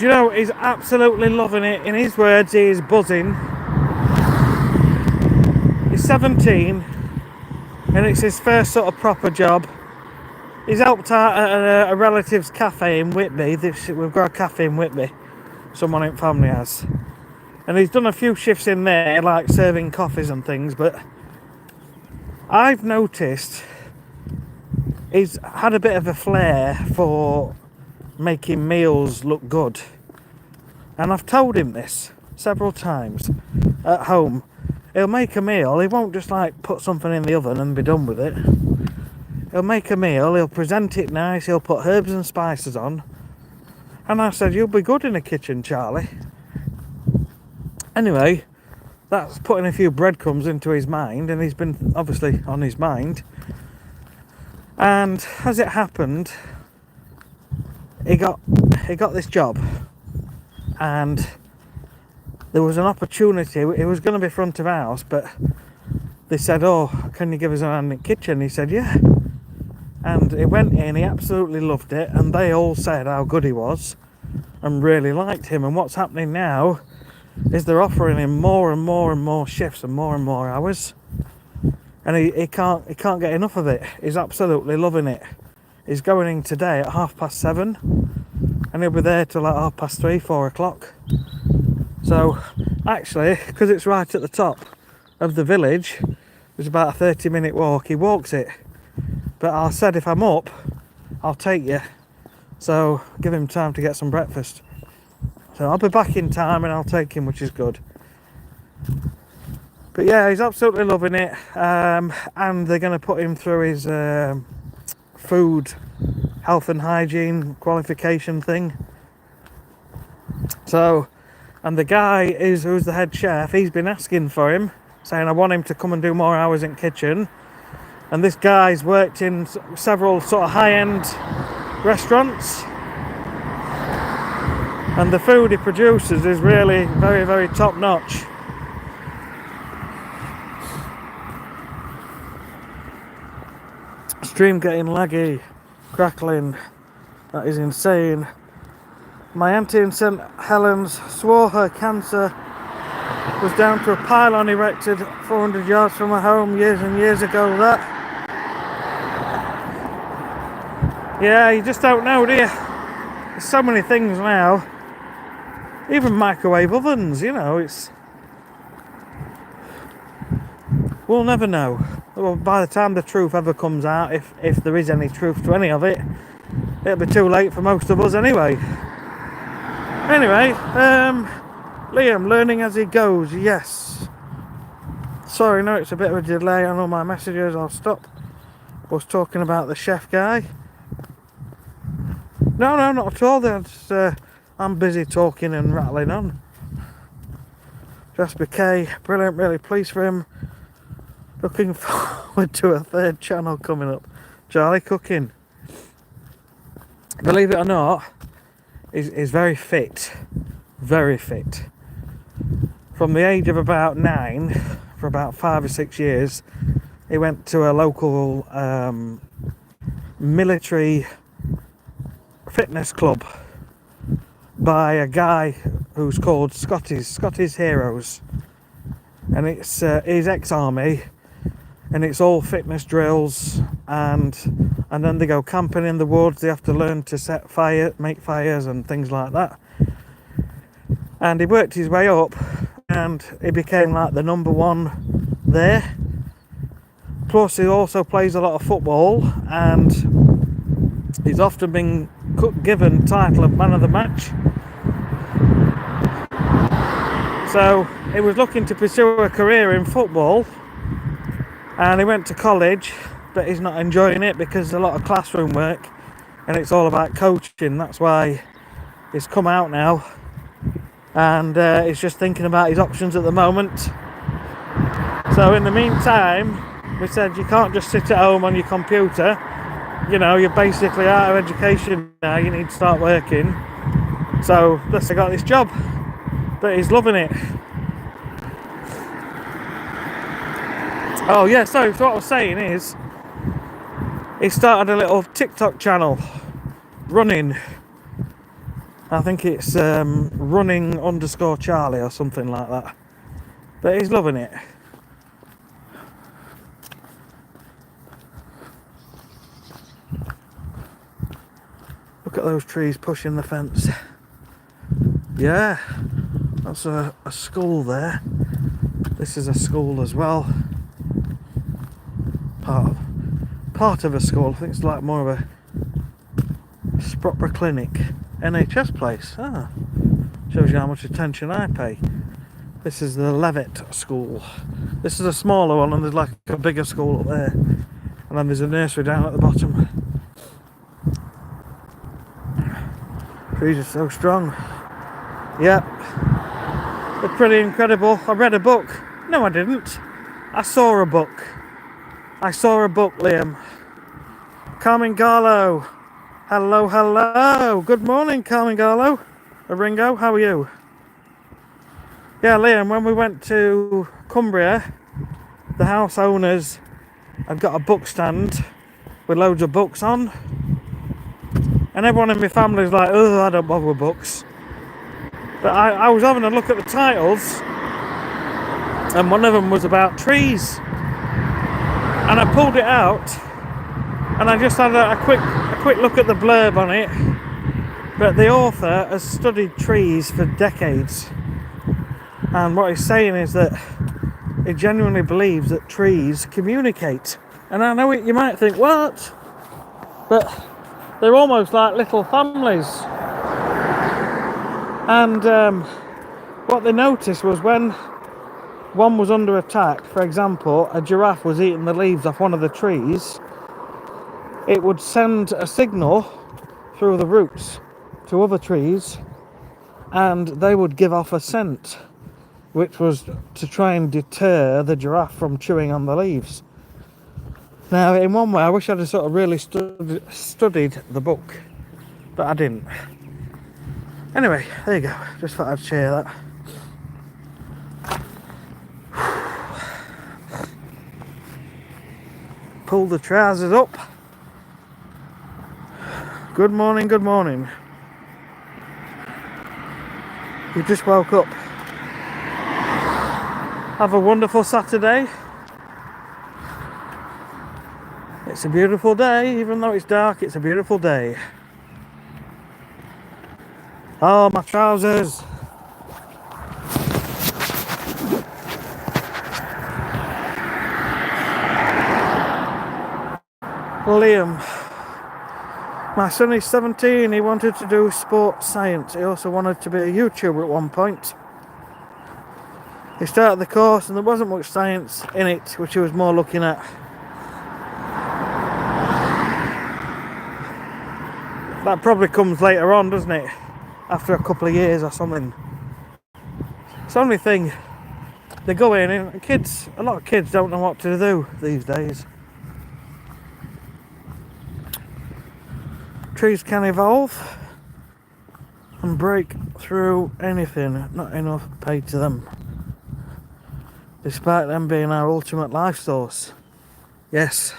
Do you know, he's absolutely loving it. In his words, he is buzzing. He's 17 and it's his first sort of proper job. He's helped out at a relative's cafe in Whitby. We've got a cafe in Whitby, someone in family has. And he's done a few shifts in there, like serving coffees and things, but I've noticed he's had a bit of a flair for making meals look good. And I've told him this several times at home. He'll make a meal, he won't just like put something in the oven and be done with it. He'll make a meal, he'll present it nice, he'll put herbs and spices on. And I said, you'll be good in the kitchen, Charlie. Anyway, that's putting a few breadcrumbs into his mind, and he's been obviously on his mind. And as it happened, he got this job, and there was an opportunity. It was going to be front of house, but they said, oh, can you give us a hand in the kitchen? He said, yeah. And he went in, he absolutely loved it, and they all said how good he was and really liked him. And what's happening now is they're offering him more and more and more shifts and more hours, and he can't get enough of it. He's absolutely loving it. He's going in today at 7:30, and he'll be there till like 3:30, 4 o'clock. So actually, because it's right at the top of the village, it's about a 30-minute walk. He walks it, but I said if I'm up, I'll take you. So give him time to get some breakfast. So I'll be back in time and I'll take him, which is good. But yeah, he's absolutely loving it. And they're going to put him through his food, health and hygiene qualification thing. So, and the guy who's the head chef, he's been asking for him, saying I want him to come and do more hours in kitchen. And this guy's worked in several sort of high-end restaurants. And the food he produces is really very, very top notch. Stream getting laggy, crackling, that is insane. My auntie in St Helens swore her cancer was down to a pylon erected 400 yards from her home years and years ago. That, yeah, you just don't know, do you? There's so many things now. Even microwave ovens, you know, we'll never know. Well, by the time the truth ever comes out, if there is any truth to any of it, it'll be too late for most of us anyway. Anyway, Liam, learning as he goes, yes. Sorry, no, it's a bit of a delay on all my messages, I'll stop. I was talking about the chef guy. No, not at all. That's, I'm busy talking and rattling on. Jasper K, brilliant, really pleased for him. Looking forward to a third channel coming up. Charlie cooking. Believe it or not, he's very fit. Very fit. From the age of about 9, for about 5 or 6 years, he went to a local military fitness club by a guy who's called Scotty's Heroes, and it's he's ex-army, and it's all fitness drills, and then they go camping in the woods. They have to learn to make fires and things like that. And he worked his way up, and he became like the number one there. Plus he also plays a lot of football, and he's often been given title of man of the match. So he was looking to pursue a career in football, and he went to college, but he's not enjoying it because there's a lot of classroom work and it's all about coaching. That's why he's come out now, and he's just thinking about his options at the moment. So in the meantime, we said you can't just sit at home on your computer. You know, you're basically out of education now, you need to start working. So thus I got this job, but he's loving it. Oh yeah, so what I was saying is, he started a little TikTok channel, running, I think it's running_Charlie or something like that. But he's loving it. Look at those trees pushing the fence. Yeah, that's a school there. This is a school as well. Part of a school. I think it's like more of a proper clinic. NHS place. Ah, shows you how much attention I pay. This is the Levitt School. This is a smaller one, and there's like a bigger school up there. And then there's a nursery down at the bottom. Trees are so strong. Yep. They're pretty incredible. I read a book. No, I didn't. I saw a book. I saw a book, Liam. Carmen Garlow. Hello, hello. Good morning, Carmen Garlow. Ringo, how are you? Yeah, Liam, when we went to Cumbria, the house owners had got a book stand with loads of books on. And everyone in my family is like, oh, I don't bother with books. But I was having a look at the titles, and one of them was about trees. And I pulled it out, and I just had a quick look at the blurb on it. But the author has studied trees for decades. And what he's saying is that he genuinely believes that trees communicate. And I know you might think, what? But they're almost like little families. And what they noticed was when one was under attack, for example, a giraffe was eating the leaves off one of the trees, it would send a signal through the roots to other trees, and they would give off a scent, which was to try and deter the giraffe from chewing on the leaves. Now, in one way, I wish I'd have sort of really studied the book, but I didn't. Anyway, there you go. Just thought I'd share that. Pull the trousers up. Good morning, good morning. You just woke up. Have a wonderful Saturday. It's a beautiful day, even though it's dark, it's a beautiful day. Oh, my trousers. Liam. My son is 17, he wanted to do sports science. He also wanted to be a YouTuber at one point. He started the course and there wasn't much science in it, which he was more looking at. That probably comes later on, doesn't it? After a couple of years or something. It's the only thing. They go in and a lot of kids don't know what to do these days. Trees can evolve and break through anything not enough paid to them, despite them being our ultimate life source. Yes,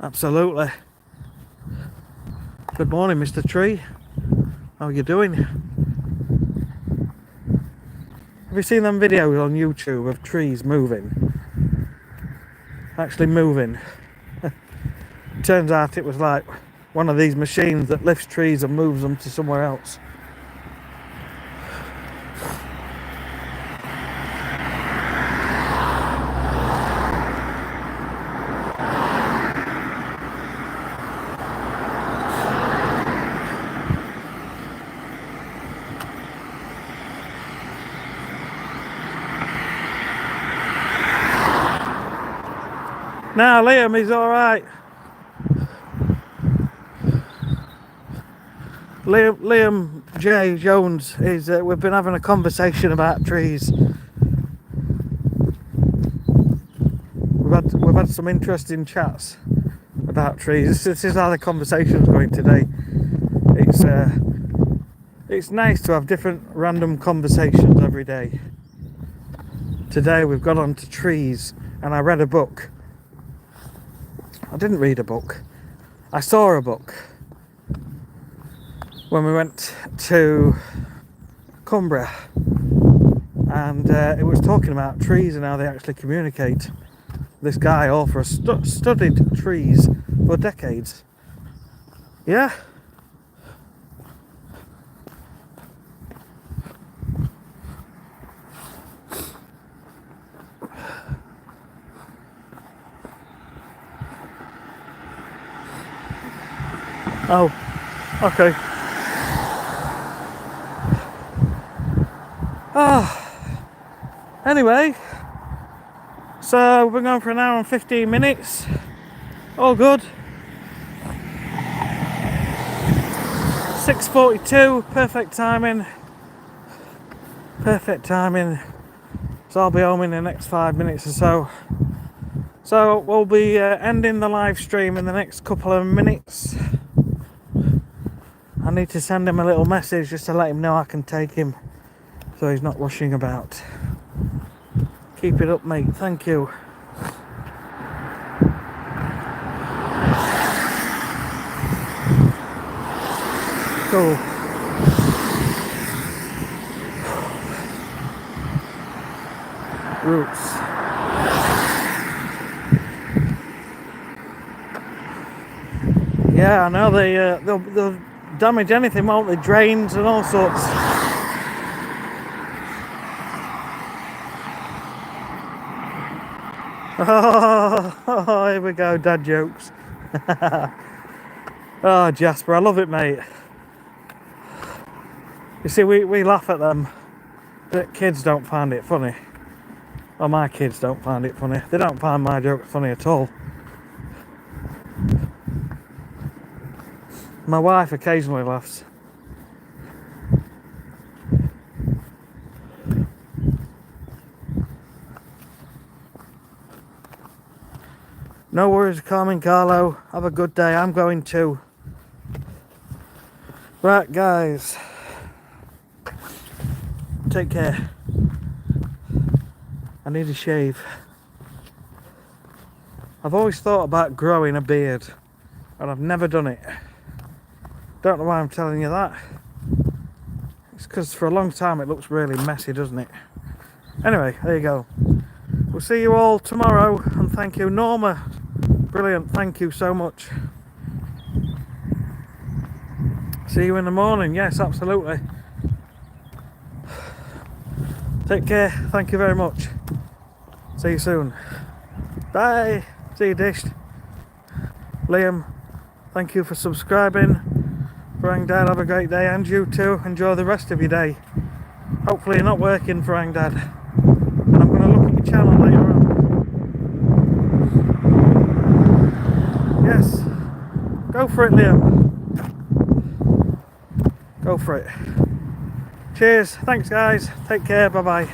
absolutely. Good morning, Mr. Tree. How are you doing? Have you seen them videos on YouTube of trees moving? Actually moving. Turns out it was like one of these machines that lifts trees and moves them to somewhere else. Now Liam is alright. Liam J. Jones is, we've been having a conversation about trees. We've had some interesting chats about trees. This is how the conversation's going today. It's nice to have different random conversations every day. Today we've got on to trees, and I read a book. I didn't read a book. I saw a book. when we went to Cumbria, and it was talking about trees and how they actually communicate. This guy author studied trees for decades. Yeah. Oh, okay. Anyway, so we've been going for an hour and 15 minutes. All good. 6:42, perfect timing. Perfect timing. So I'll be home in the next 5 minutes or so. So we'll be ending the live stream in the next couple of minutes. I need to send him a little message just to let him know I can take him, so he's not rushing about. Keep it up, mate. Thank you. Cool. Roots. Yeah, I know they'll damage anything, won't they? Drains and all sorts. Oh, here we go, dad jokes. Oh, Jasper, I love it, mate. You see, we laugh at them, but kids don't find it funny. Well, my kids don't find it funny. They don't find my jokes funny at all. My wife occasionally laughs. No worries, Carmen Carlo. Have a good day. I'm going to. Right, guys. Take care. I need a shave. I've always thought about growing a beard, and I've never done it. Don't know why I'm telling you that. It's because for a long time it looks really messy, doesn't it? Anyway, there you go. We'll see you all tomorrow, and thank you, Norma. Brilliant, thank you so much. See you in the morning. Yes, absolutely. Take care. Thank you very much. See you soon. Bye. See you, Dished. Liam, thank you for subscribing. Frank Dad, have a great day, and you too. Enjoy the rest of your day. Hopefully you're not working, Frank Dad. And I'm going to look at your channel later on. Yes. Go for it, Liam. Go for it. Cheers. Thanks, guys. Take care. Bye-bye.